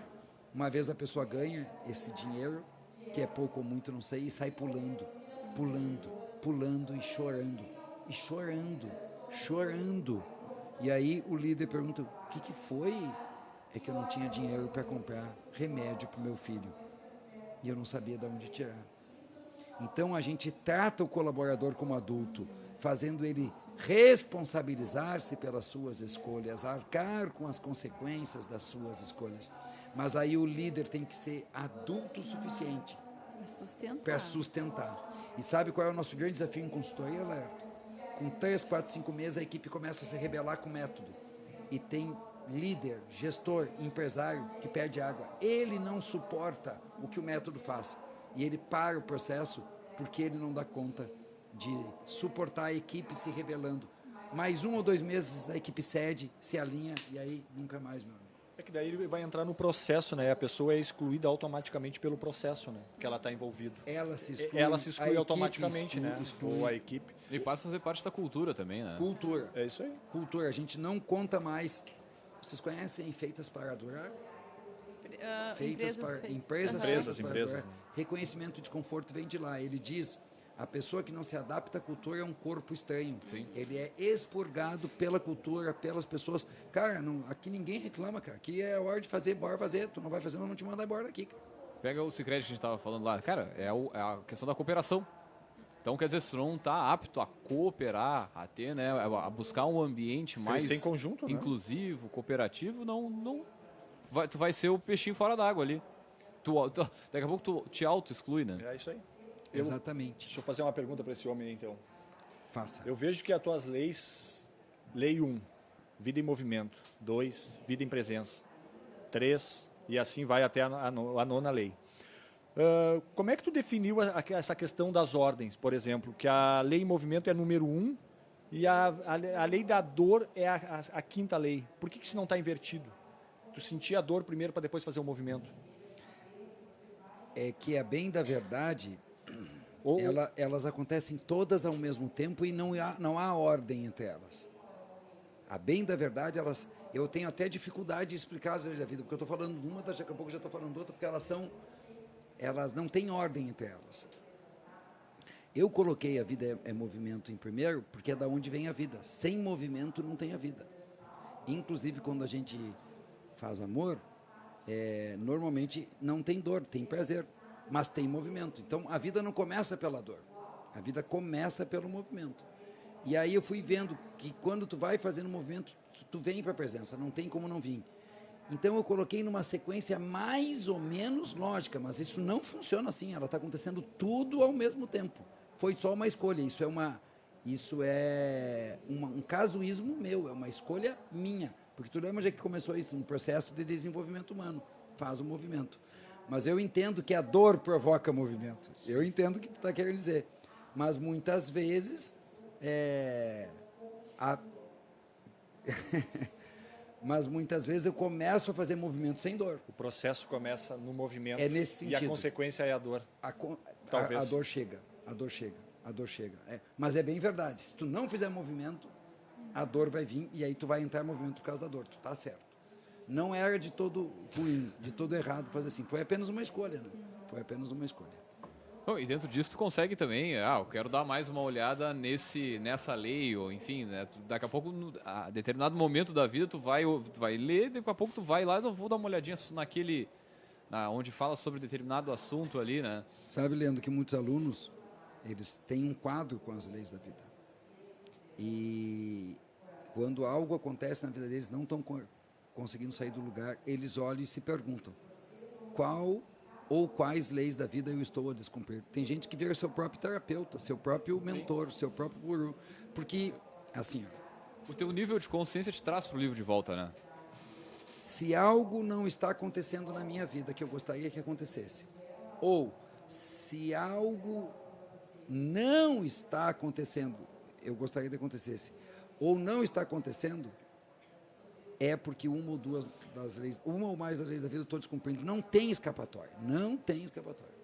uma vez a pessoa ganha esse dinheiro, que é pouco ou muito, não sei, e sai pulando, pulando, pulando e chorando. E chorando, chorando. E aí o líder pergunta, o que foi? É que eu não tinha dinheiro para comprar remédio para o meu filho. E eu não sabia de onde tirar. Então a gente trata o colaborador como adulto, fazendo ele responsabilizar-se pelas suas escolhas, arcar com as consequências das suas escolhas. Mas aí o líder tem que ser adulto o suficiente para sustentar. E sabe qual é o nosso grande desafio em consultoria, Laerto? Com 3, 4, 5 meses a equipe começa a se rebelar com o método. E tem líder, gestor, empresário que perde água. Ele não suporta o que o método faz. E ele para o processo porque ele não dá conta de suportar a equipe se rebelando. Mais 1 ou 2 meses a equipe cede, se alinha e aí nunca mais, meu amigo. É que daí ele vai entrar no processo, né? A pessoa é excluída automaticamente pelo processo, né? Que ela está envolvida. Ela se exclui automaticamente, né? Ou a equipe. E passa a fazer parte da cultura também, né? Cultura. É isso aí. Cultura. A gente não conta mais. Vocês conhecem Feitas para Adorar? Empresas para adorar. Né? Reconhecimento de desconforto vem de lá. Ele diz, a pessoa que não se adapta à cultura é um corpo estranho. Sim. Ele é expurgado pela cultura, pelas pessoas. Cara, aqui ninguém reclama, cara. Aqui é hora de fazer, bora fazer. Tu não vai fazer, nós não te manda embora daqui. Pega o Sicredi que a gente estava falando lá. Cara, é a questão da cooperação. Então, quer dizer, se tu não está apto a cooperar, a ter, né, a buscar um ambiente mais em conjunto, inclusivo, cooperativo, tu vai ser o peixinho fora d'água ali. Daqui a pouco tu te auto-exclui, né? É isso aí. Exatamente. Deixa eu fazer uma pergunta para esse homem, então. Faça. Eu vejo que as tuas leis, lei 1, vida em movimento, 2, vida em presença, 3, e assim vai até a nona lei. Como é que tu definiu essa questão das ordens, por exemplo, que a lei em movimento é número 1 e a lei da dor é a quinta lei? Por que isso não está invertido? Tu sentia a dor primeiro para depois fazer o movimento? É que, a bem da verdade, Ou- elas acontecem todas ao mesmo tempo e não há ordem entre elas. A bem da verdade, eu tenho até dificuldade de explicar as leis da vida, porque eu estou falando de uma, daqui a pouco já estou falando de outra, porque elas não têm ordem entre elas. Eu coloquei a vida é movimento em primeiro, porque é da onde vem a vida. Sem movimento não tem a vida. Inclusive, quando a gente faz amor, normalmente não tem dor, tem prazer, mas tem movimento. Então, a vida não começa pela dor, a vida começa pelo movimento. E aí eu fui vendo que quando tu vai fazendo movimento, tu vem para a presença, não tem como não vir. Então eu coloquei numa sequência mais ou menos lógica, mas isso não funciona assim, ela está acontecendo tudo ao mesmo tempo. Foi só uma escolha, isso é um casuísmo meu, é uma escolha minha. Porque tu lembra já que começou isso no processo de desenvolvimento humano, faz o movimento. Mas eu entendo que a dor provoca movimento, eu entendo o que tu está querendo dizer. Mas muitas vezes, mas muitas vezes eu começo a fazer movimento sem dor. O processo começa no movimento. É nesse sentido. E a consequência é a dor. Talvez. A dor chega. Mas é bem verdade, se tu não fizer movimento, a dor vai vir e aí tu vai entrar em movimento por causa da dor, tu tá certo. Não era de todo ruim, de todo errado fazer assim, foi apenas uma escolha, né? Foi apenas uma escolha. Bom, e dentro disso tu consegue também, eu quero dar mais uma olhada nessa lei, ou enfim, né? Daqui a pouco, a determinado momento da vida, tu vai ler, daqui a pouco tu vai lá, eu vou dar uma olhadinha onde fala sobre determinado assunto ali, né? Sabe, Leandro, que muitos alunos, eles têm um quadro com as leis da vida. E quando algo acontece na vida deles, não estão conseguindo sair do lugar, eles olham e se perguntam: qual ou quais leis da vida eu estou a descumprir? Tem gente que vira seu próprio terapeuta, seu próprio mentor, seu próprio guru. Porque, assim, O teu nível de consciência te traz pro livro de volta, né? se algo não está acontecendo na minha vida que eu gostaria que acontecesse, ou se algo não está acontecendo, eu gostaria que acontecesse, ou não está acontecendo, é porque uma ou mais das leis da vida eu estou descumprindo. Não tem escapatória, não tem escapatória.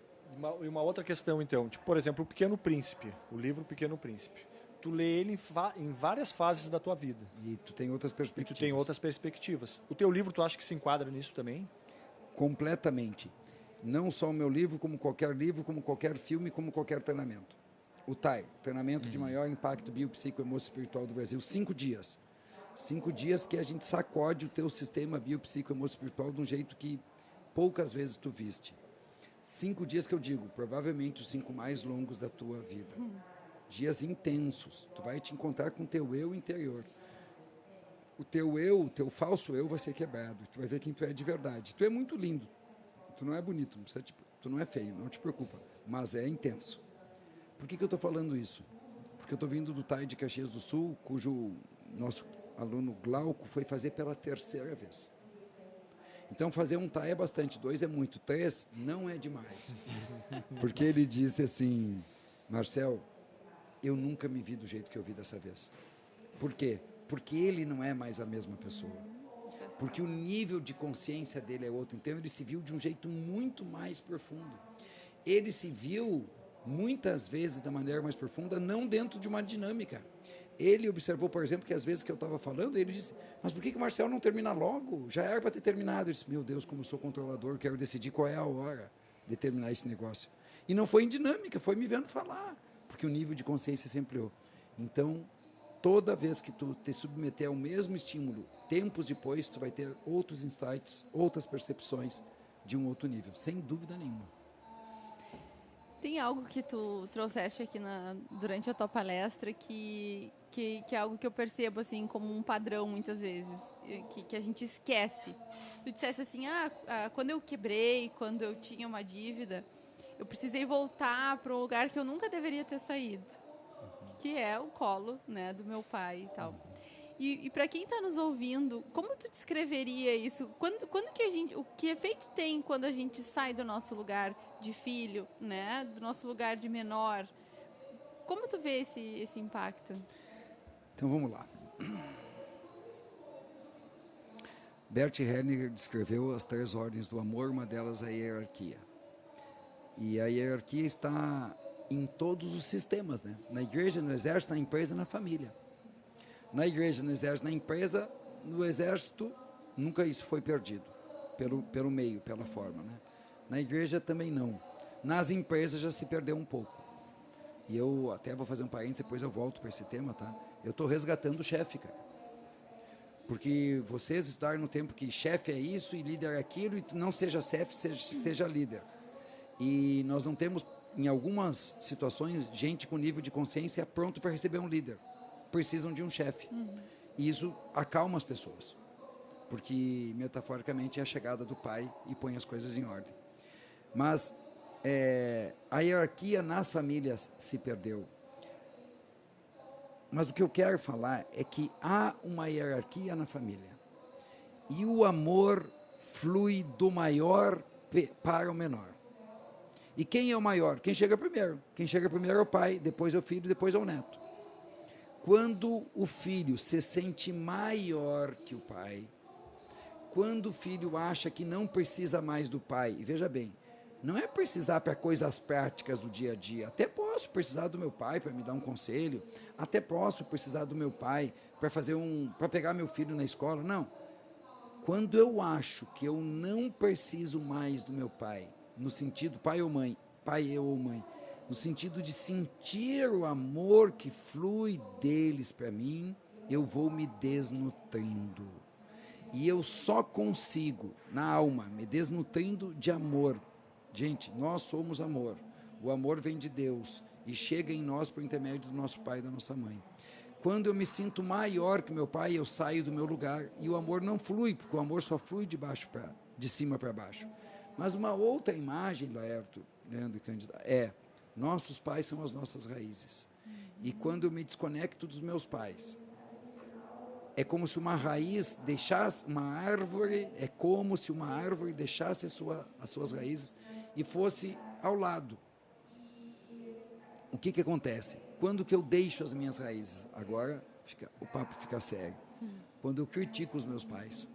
E uma outra questão, então, tipo, por exemplo, o Pequeno Príncipe, o livro Pequeno Príncipe. Tu lê ele em várias fases da tua vida. E tu tem outras perspectivas. O teu livro, tu acha que se enquadra nisso também? Completamente. Não só o meu livro, como qualquer filme, como qualquer treinamento. O TAI, treinamento de maior impacto biopsico-emocio-espiritual do Brasil, 5 dias. 5 dias que a gente sacode o teu sistema biopsico-emocio-espiritual de um jeito que poucas vezes tu viste. 5 dias que eu digo, provavelmente os 5 mais longos da tua vida. Dias intensos. Tu vai te encontrar com o teu eu interior. O teu falso eu vai ser quebrado. Tu vai ver quem tu é de verdade. Tu é muito lindo. Tu não é bonito, tu não é feio, não te preocupa. Mas é intenso. Por que eu estou falando isso? Porque eu estou vindo do TAI de Caxias do Sul, cujo nosso aluno Glauco foi fazer pela 3ª vez. Então, fazer um TAI é bastante, 2 é muito, 3 não é demais. Porque ele disse assim: Marcel, eu nunca me vi do jeito que eu vi dessa vez. Por quê? Porque ele não é mais a mesma pessoa. Porque o nível de consciência dele é outro. Então, ele se viu de um jeito muito mais profundo. Ele se viu, muitas vezes, da maneira mais profunda, não dentro de uma dinâmica. Ele observou, por exemplo, que às vezes que eu estava falando, ele disse: mas por que o Marcel não termina logo? Já era para ter terminado. Eu disse: meu Deus, como eu sou controlador, quero decidir qual é a hora de terminar esse negócio. E não foi em dinâmica, foi me vendo falar. Porque o nível de consciência sempre eu. Então, toda vez que tu te submeter ao mesmo estímulo, tempos depois, tu vai ter outros insights, outras percepções de um outro nível, sem dúvida nenhuma. Tem algo que tu trouxeste aqui durante a tua palestra que é algo que eu percebo assim como um padrão muitas vezes, que a gente esquece. Tu dissesse assim: quando eu quebrei, quando eu tinha uma dívida, eu precisei voltar para um lugar que eu nunca deveria ter saído. que é o colo, né, do meu pai e tal. E para quem está nos ouvindo, como tu descreveria isso? Quando que a gente, o que efeito tem quando a gente sai do nosso lugar de filho, né, do nosso lugar de menor? Como tu vê esse impacto? Então vamos lá. Bert Hellinger descreveu as 3 ordens do amor, uma delas é a hierarquia. E a hierarquia está em todos os sistemas, né? Na igreja, no exército, na empresa, na família. Na igreja, no exército, na empresa, no exército, nunca isso foi perdido, pelo meio, pela forma, né? Na igreja também não. Nas empresas já se perdeu um pouco. E eu até vou fazer um parênteses, depois eu volto para esse tema, tá? Eu estou resgatando o chefe, cara. Porque vocês estudaram no tempo que chefe é isso e líder é aquilo, e não seja chefe, seja líder. E nós não temos, em algumas situações, gente com nível de consciência pronto para receber um líder. Precisam de um chefe. E isso acalma as pessoas. Porque, metaforicamente, é a chegada do pai e põe as coisas em ordem. Mas a hierarquia nas famílias se perdeu. Mas o que eu quero falar é que há uma hierarquia na família. E o amor flui do maior para o menor. E quem é o maior? Quem chega primeiro. Quem chega primeiro é o pai, depois é o filho, depois é o neto. Quando o filho se sente maior que o pai, quando o filho acha que não precisa mais do pai, e veja bem, não é precisar para coisas práticas do dia a dia. Até posso precisar do meu pai para me dar um conselho. Até posso precisar do meu pai para pegar meu filho na escola. Não. Quando eu acho que eu não preciso mais do meu pai, no sentido pai ou mãe, no sentido de sentir o amor que flui deles para mim, eu vou me desnutrindo. E eu só consigo, na alma, me desnutrindo de amor. Gente, nós somos amor. O amor vem de Deus e chega em nós por intermédio do nosso pai e da nossa mãe. Quando eu me sinto maior que meu pai, eu saio do meu lugar e o amor não flui, porque o amor só flui de cima para baixo. Mas uma outra imagem, Laerto, Leandro e Cândida, nossos pais são as nossas raízes. E quando eu me desconecto dos meus pais, é como se uma raiz deixasse uma árvore, é como se uma árvore deixasse as suas raízes e fosse ao lado. O que acontece? Quando que eu deixo as minhas raízes? Agora o papo fica sério. Quando eu critico os meus pais,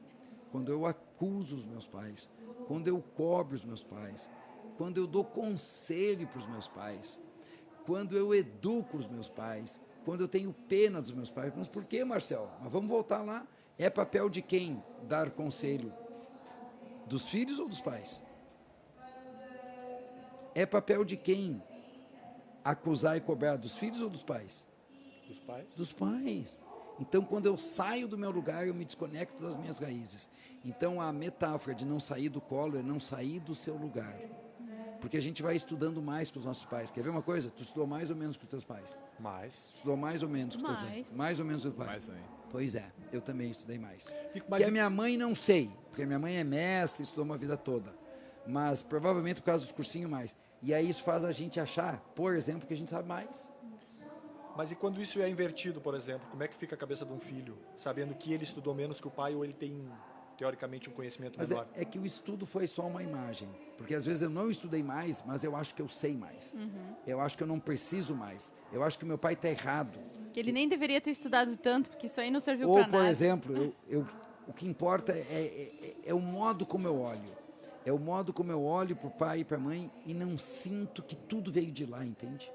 quando eu acuso os meus pais, quando eu cobro os meus pais, quando eu dou conselho para os meus pais, quando eu educo os meus pais, quando eu tenho pena dos meus pais. Mas por que, Marcel? Mas vamos voltar lá. É papel de quem dar conselho? Dos filhos ou dos pais? É papel de quem acusar e cobrar? Dos filhos ou dos pais? Dos pais? Dos pais. Então, quando eu saio do meu lugar, eu me desconecto das minhas raízes. Então, a metáfora de não sair do colo é não sair do seu lugar. Porque a gente vai estudando mais com os nossos pais. Quer ver uma coisa? Tu estudou mais ou menos com os teus pais? Mais. Estudou mais ou menos com os teus pais? Mais ou menos com os pais? Mais também. Pois é, eu também estudei mais. Mas a minha mãe não sei, porque a minha mãe é mestre, estudou uma vida toda. Mas provavelmente por causa dos cursinhos mais. E aí isso faz a gente achar, por exemplo, que a gente sabe mais. Mas e quando isso é invertido, por exemplo? Como é que fica a cabeça de um filho, sabendo que ele estudou menos que o pai ou ele tem, teoricamente, um conhecimento Mas menor? é que o estudo foi só uma imagem. Porque às vezes eu não estudei mais, mas eu acho que eu sei mais. Eu acho que eu não preciso mais. Eu acho que o meu pai está errado. Que ele nem deveria ter estudado tanto, porque isso aí não serviu Ou, para por nada. exemplo, o que importa é o modo como eu olho. É o modo como eu olho para o pai e para a mãe e não sinto que tudo veio de lá, entende?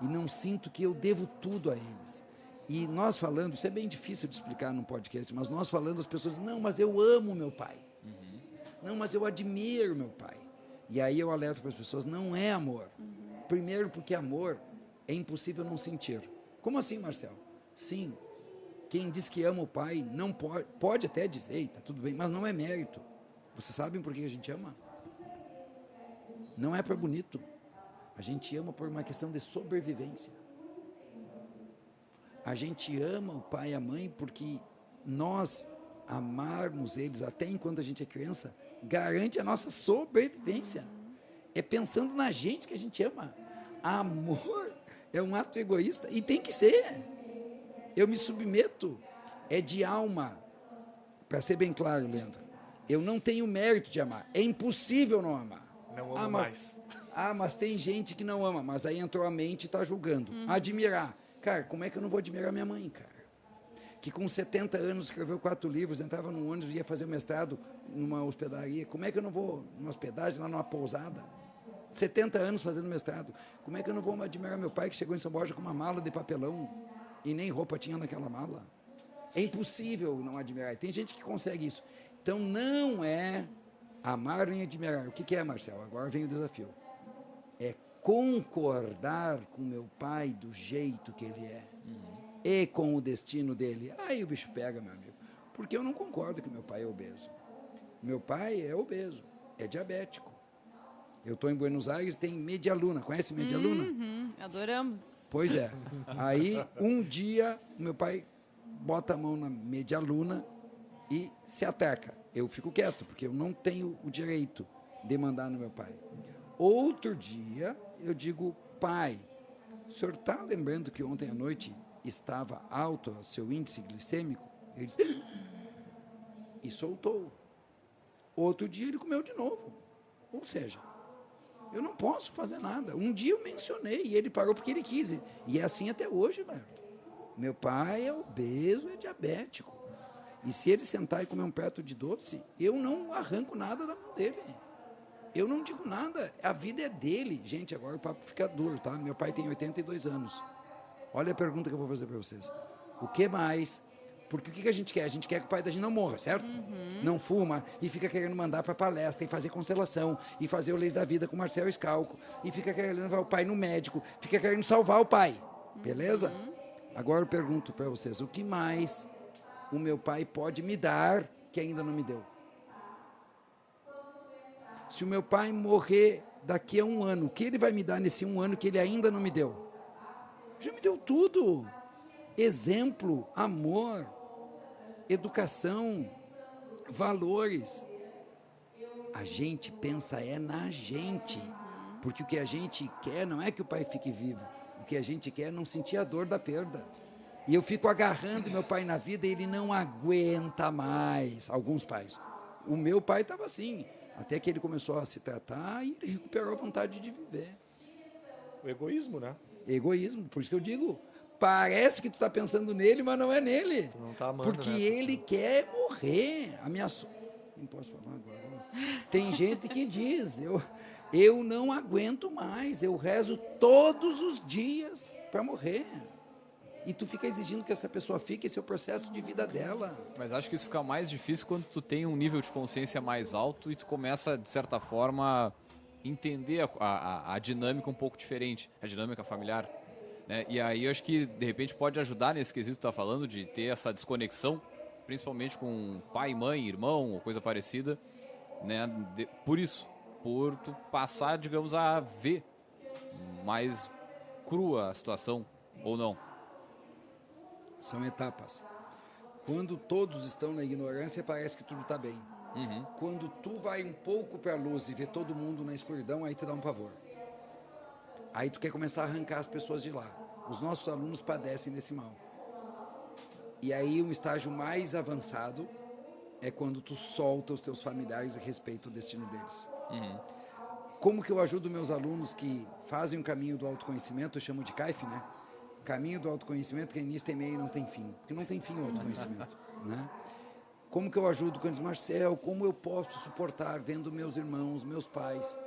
E não sinto que eu devo tudo a eles. E nós falando, isso é bem difícil de explicar num podcast, mas nós falando, as pessoas dizem, não, mas eu amo meu pai. Não, mas eu admiro meu pai. E aí eu alerto para as pessoas, não é amor. Primeiro porque amor é impossível não sentir. Como assim, Marcel? Sim, quem diz que ama o pai não pode até dizer, tá tudo bem, mas não é mérito. Vocês sabem por que a gente ama? Não é por bonito. A gente ama por uma questão de sobrevivência. A gente ama o pai e a mãe porque nós amarmos eles até enquanto a gente é criança garante a nossa sobrevivência. É pensando na gente que a gente ama. Amor É um ato egoísta e tem que ser. Eu me submeto, é de alma. Para ser bem claro, Leandro, eu não tenho mérito de amar. É impossível não amar. Não amo mais. Mas tem gente que não ama, mas aí entrou a mente e está julgando. Admirar. Cara, como é que eu não vou admirar minha mãe, cara? Que com 70 anos escreveu 4 livros, entrava num ônibus e ia fazer mestrado numa hospedaria. Como é que eu não vou numa hospedagem, lá numa pousada? 70 anos fazendo mestrado. Como é que eu não vou admirar meu pai que chegou em São Borja com uma mala de papelão e nem roupa tinha naquela mala? É impossível não admirar. Tem gente que consegue isso. Então não é amar nem admirar. O que é, Marcelo? Agora vem o desafio. É concordar com meu pai do jeito que ele é. E com o destino dele. Aí o bicho pega, meu amigo. Porque eu não concordo que meu pai é obeso. Meu pai é obeso, é diabético. Eu estou em Buenos Aires, tem Medialuna. Conhece Medialuna? Adoramos. Pois é. Aí, um dia, meu pai bota a mão na Medialuna e se ataca. Eu fico quieto, porque eu não tenho o direito de mandar no meu pai. Outro dia, eu digo, pai, o senhor está lembrando que ontem à noite estava alto o seu índice glicêmico? Ele disse, e soltou. Outro dia ele comeu de novo. Ou seja, eu não posso fazer nada. Um dia eu mencionei e ele parou porque ele quis. E é assim até hoje, Leandro. Meu pai é obeso, é diabético. E se ele sentar e comer um prato de doce, eu não arranco nada da mão dele. Eu não digo nada. A vida é dele. Gente, agora o papo fica duro, tá? Meu pai tem 82 anos. Olha a pergunta que eu vou fazer para vocês. O que mais? Porque o que a gente quer? A gente quer que o pai da gente não morra, certo? Não fuma e fica querendo mandar para palestra e fazer constelação e fazer o Leis da Vida com o Marcel Scalco e fica querendo levar o pai no médico, fica querendo salvar o pai. Beleza? Agora eu pergunto para vocês, o que mais o meu pai pode me dar que ainda não me deu? Se o meu pai morrer daqui a um ano, o que ele vai me dar nesse um ano que ele ainda não me deu? Já me deu tudo. Exemplo, amor, educação, valores. A gente pensa na gente. Porque o que a gente quer não é que o pai fique vivo. O que a gente quer é não sentir a dor da perda. E eu fico agarrando meu pai na vida e ele não aguenta mais. Alguns pais. O meu pai estava assim. Até que ele começou a se tratar e ele recuperou a vontade de viver. O egoísmo, né? Egoísmo, por isso que eu digo, parece que tu está pensando nele, mas não é nele. Tu não tá amando, porque né? ele quer morrer. Não posso falar agora. Tem gente que diz, eu não aguento mais, eu rezo todos os dias para morrer. E tu fica exigindo que essa pessoa fique, esse é o processo de vida dela. Mas acho que isso fica mais difícil quando tu tem um nível de consciência mais alto e tu começa, de certa forma, entender a dinâmica um pouco diferente, a dinâmica familiar. Né? E aí eu acho que, de repente, pode ajudar nesse quesito que tu tá falando, de ter essa desconexão, principalmente com pai, mãe, irmão, ou coisa parecida, né? Por isso, por tu passar, digamos, a ver mais crua a situação, ou não. São etapas. Quando todos estão na ignorância, parece que tudo está bem. Quando tu vai um pouco para a luz e vê todo mundo na escuridão, aí te dá um pavor. Aí tu quer começar a arrancar as pessoas de lá. Os nossos alunos padecem desse mal. E aí um estágio mais avançado é quando tu solta os teus familiares a respeito do destino deles. Como que eu ajudo meus alunos que fazem o caminho do autoconhecimento, eu chamo de CAIF, né? Caminho do autoconhecimento que é início, tem meio e não tem fim. Porque não tem fim o autoconhecimento, né? Como que eu ajudo quando diz, Marcel, como eu posso suportar vendo meus irmãos, meus pais,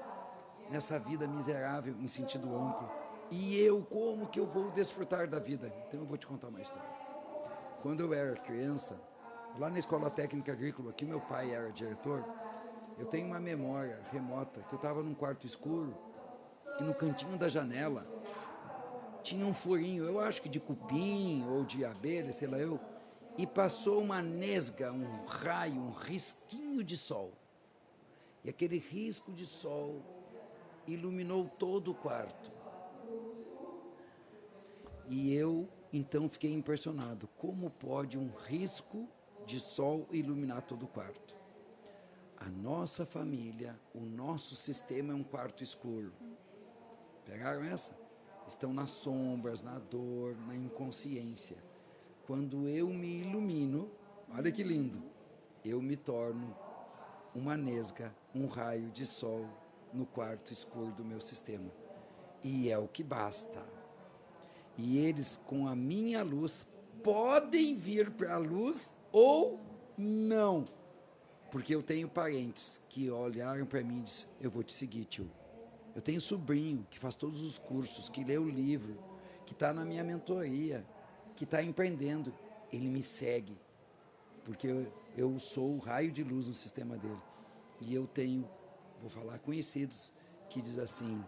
nessa vida miserável em sentido amplo? E eu, como que eu vou desfrutar da vida? Então eu vou te contar uma história. Quando eu era criança, lá na Escola Técnica Agrícola, que meu pai era diretor, eu tenho uma memória remota, que eu estava num quarto escuro e no cantinho da janela tinha um furinho, eu acho que de cupim ou de abelha, sei lá eu, e passou uma nesga, um raio, um risquinho de sol. E aquele risco de sol iluminou todo o quarto. E eu, então, fiquei impressionado. Como pode um risco de sol iluminar todo o quarto? A nossa família, o nosso sistema é um quarto escuro. Pegaram essa? estão nas sombras, na dor, na inconsciência. Quando eu me ilumino, olha que lindo, eu me torno uma nesga, um raio de sol no quarto escuro do meu sistema. E é o que basta. E eles, com a minha luz, podem vir para a luz ou não. Porque eu tenho parentes que olharam para mim e disseram, eu vou te seguir, tio. Eu tenho sobrinho que faz todos os cursos, que lê o livro, que está na minha mentoria, que está empreendendo. Ele me segue, porque eu sou o raio de luz no sistema dele. E eu tenho, vou falar, conhecidos que diz assim,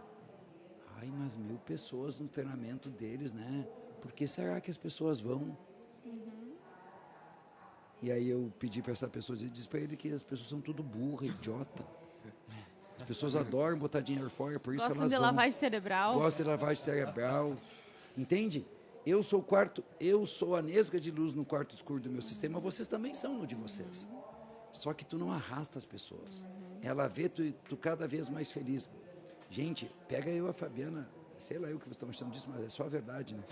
ai, mas 1000 pessoas no treinamento deles, né? Por que será que as pessoas vão? E aí eu pedi para essa pessoa, diz para ele que as pessoas são tudo burra, idiota. As pessoas adoram botar dinheiro fora, por isso Gostam elas de vão. lavagem cerebral. Gostam de lavagem cerebral. Entende? Eu sou a nesga de luz no quarto escuro do meu sistema, vocês também são no de vocês. Só que tu não arrasta as pessoas. Ela vê tu cada vez mais feliz. Gente, pega eu e a Fabiana, sei lá eu que vocês estão achando disso, mas é só a verdade, né?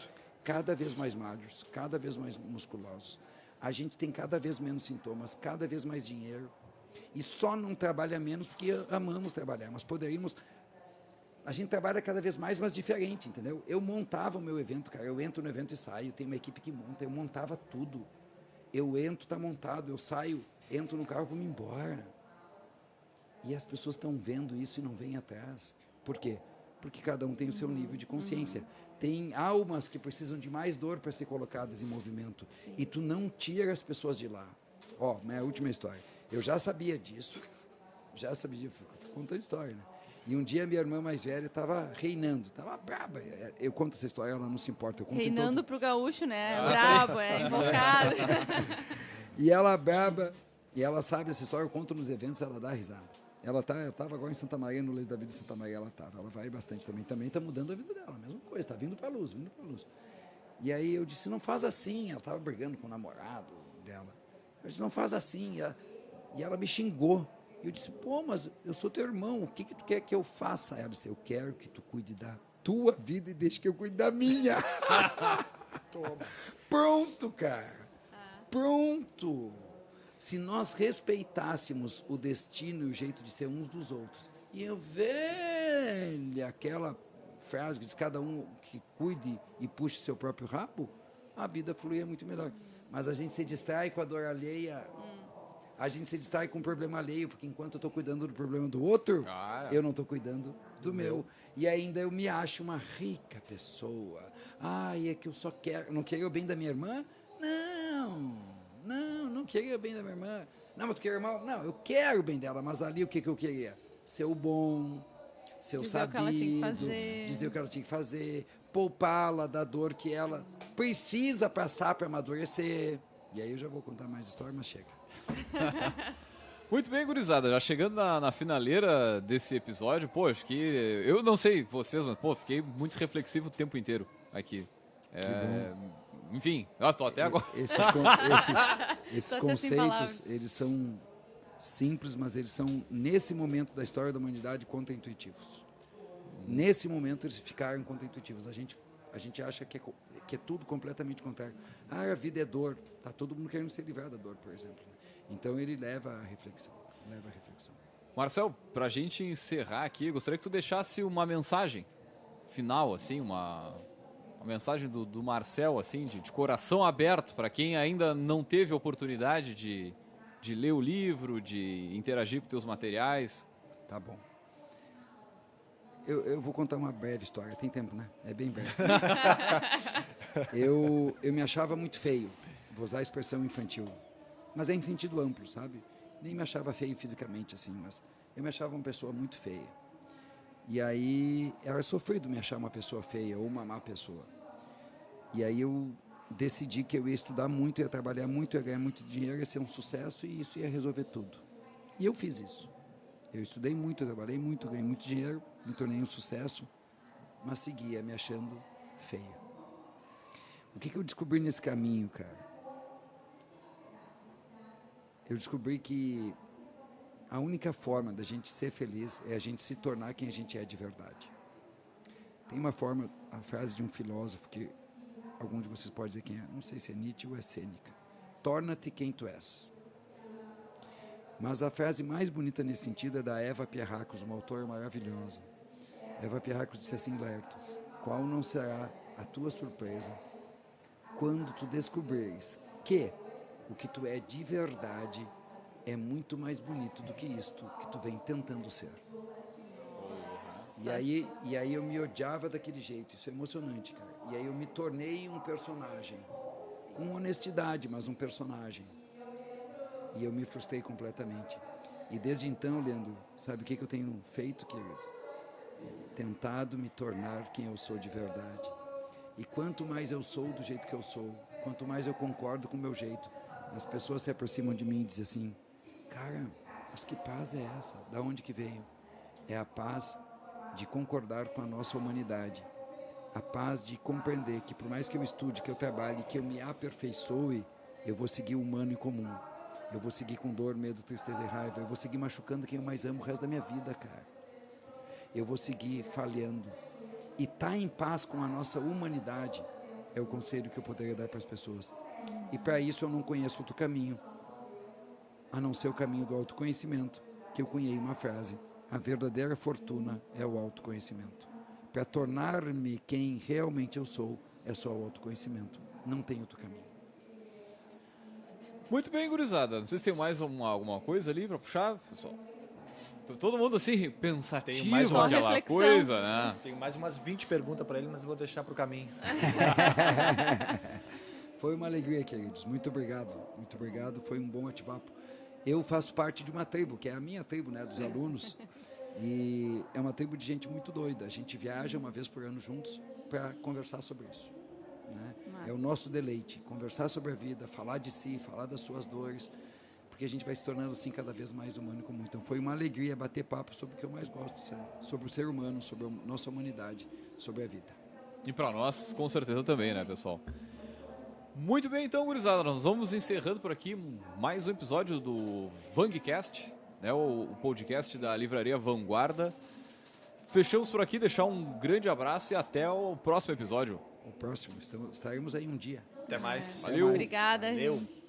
Cada vez mais magros, cada vez mais musculosos. A gente tem cada vez menos sintomas, cada vez mais dinheiro. E só não trabalha menos porque amamos trabalhar, mas poderíamos... A gente trabalha cada vez mais, mas diferente, entendeu? Eu montava o meu evento, cara. Eu entro no evento e saio. Tem uma equipe que monta. Eu montava tudo. Eu entro, tá montado. Eu saio, entro no carro, vou me embora. E as pessoas estão vendo isso e não vêm atrás. Por quê? Porque cada um tem o seu nível de consciência. Tem almas que precisam de mais dor para ser colocadas em movimento. Sim. E tu não tira as pessoas de lá. Ó, minha última história. Eu já sabia disso. Já sabia, contando história, né? E um dia minha irmã mais velha estava reinando, estava braba. Eu conto essa história, ela não se importa. Eu conto reinando pro gaúcho, né? Brabo, invocado. E ela braba, e ela sabe essa história, eu conto nos eventos, ela dá risada. Eu estava agora em Santa Maria, no Leis da Vida de Santa Maria, ela vai bastante também. Também está mudando a vida dela, mesma coisa, está vindo para a luz, E aí eu disse, não faz assim. Ela estava brigando com o namorado dela. Eu disse, não faz assim. E ela me xingou. Eu disse, pô, mas eu sou teu irmão, o que tu quer que eu faça? Ela disse, eu quero que tu cuide da tua vida e deixe que eu cuide da minha. Pronto, cara. Pronto. Se nós respeitássemos o destino e o jeito de ser uns dos outros, e eu velha, aquela frase que diz, cada um que cuide e puxe seu próprio rabo, a vida fluía muito melhor. Mas a gente se distrai com a dor alheia... A gente se distrai com o problema alheio, porque enquanto eu estou cuidando do problema do outro, eu não estou cuidando do meu. E ainda eu me acho uma rica pessoa. É que eu só quero... Não queria o bem da minha irmã? Não queria o bem da minha irmã. Não, mas tu quer mal? Não, eu quero o bem dela, mas ali o que eu queria? Ser o bom, ser o sabido, dizer o que ela tinha que fazer, poupá-la da dor que ela precisa passar para amadurecer. E aí eu já vou contar mais história, mas chega. Muito bem, gurizada, já chegando na finaleira desse episódio, pô, acho que, eu não sei vocês, mas, pô, fiquei muito reflexivo o tempo inteiro aqui. Enfim, eu tô até agora. Esses conceitos, eles são simples, mas eles são, nesse momento da história da humanidade, contra-intuitivos. Nesse momento, eles ficaram contra-intuitivos. A gente acha que é tudo completamente contrário. A vida é dor. Tá todo mundo querendo ser livrado da dor, por exemplo. Então ele leva à reflexão. Marcel, para a gente encerrar aqui, gostaria que tu deixasse uma mensagem final, assim, uma mensagem do Marcel, assim, de coração aberto, para quem ainda não teve oportunidade de ler o livro, de interagir com teus materiais. Tá bom. Eu vou contar uma breve história, tem tempo, né? É bem breve. Eu me achava muito feio, vou usar a expressão infantil, mas é em sentido amplo, sabe? Nem me achava feio fisicamente, assim, mas eu me achava uma pessoa muito feia. E aí era sofrido me achar uma pessoa feia ou uma má pessoa. E aí eu decidi que eu ia estudar muito, ia trabalhar muito, ia ganhar muito dinheiro, ia ser um sucesso e isso ia resolver tudo. E eu fiz isso. Eu estudei muito, eu trabalhei muito, ganhei muito dinheiro, me tornei um sucesso, mas seguia me achando feio. O que eu descobri nesse caminho, cara? Eu descobri que a única forma da gente ser feliz é a gente se tornar quem a gente é de verdade. Tem uma forma, a frase de um filósofo que algum de vocês pode dizer quem é, não sei se é Nietzsche ou é Sêneca. Torna-te quem tu és. Mas a frase mais bonita nesse sentido é da Eva Pierracos, uma autora maravilhosa. Eva Pierracos disse assim, Laerto, qual não será a tua surpresa quando tu descobrires que o que tu é de verdade é muito mais bonito do que isto que tu vem tentando ser. E aí eu me odiava daquele jeito, isso é emocionante, cara. E aí eu me tornei um personagem, com honestidade, mas um personagem. E eu me frustrei completamente. E desde então, Leandro, sabe o que eu tenho feito, querido? Tentado me tornar quem eu sou de verdade. E quanto mais eu sou do jeito que eu sou, quanto mais eu concordo com o meu jeito, as pessoas se aproximam de mim e dizem assim, cara, mas que paz é essa? Da onde que veio? É a paz de concordar com a nossa humanidade. A paz de compreender que por mais que eu estude, que eu trabalhe, que eu me aperfeiçoe, eu vou seguir o humano em comum. Eu vou seguir com dor, medo, tristeza e raiva. Eu vou seguir machucando quem eu mais amo o resto da minha vida, cara. Eu vou seguir falhando. E estar em paz com a nossa humanidade é o conselho que eu poderia dar para as pessoas. E para isso eu não conheço outro caminho, a não ser o caminho do autoconhecimento, que eu cunhei uma frase. A verdadeira fortuna é o autoconhecimento. Para tornar-me quem realmente eu sou, é só o autoconhecimento. Não tem outro caminho. Muito bem, gurizada. Não sei se tem mais alguma coisa ali para puxar, pessoal. Todo mundo assim, pensativo, Tenho mais uma aquela reflexão. coisa, né? Tenho mais umas 20 perguntas para ele, mas eu vou deixar para o caminho. Foi uma alegria, queridos. Muito obrigado. Muito obrigado. Foi um bom bate-papo. Eu faço parte de uma tribo, que é a minha tribo, né, dos alunos. E é uma tribo de gente muito doida. A gente viaja uma vez por ano juntos para conversar sobre isso. Né? É o nosso deleite. Conversar sobre a vida, falar de si, falar das suas dores. Porque a gente vai se tornando assim cada vez mais humano e comum. Então foi uma alegria bater papo sobre o que eu mais gosto, sobre o ser humano, sobre a nossa humanidade, sobre a vida. E para nós, com certeza também, né, pessoal? Muito bem, então, gurizada, nós vamos encerrando por aqui mais um episódio do Vangcast, né, o podcast da Livraria Vanguarda. Fechamos por aqui, deixar um grande abraço e até o próximo episódio. O próximo, estaremos aí um dia. Até mais. Valeu. Obrigada, Valeu. gente.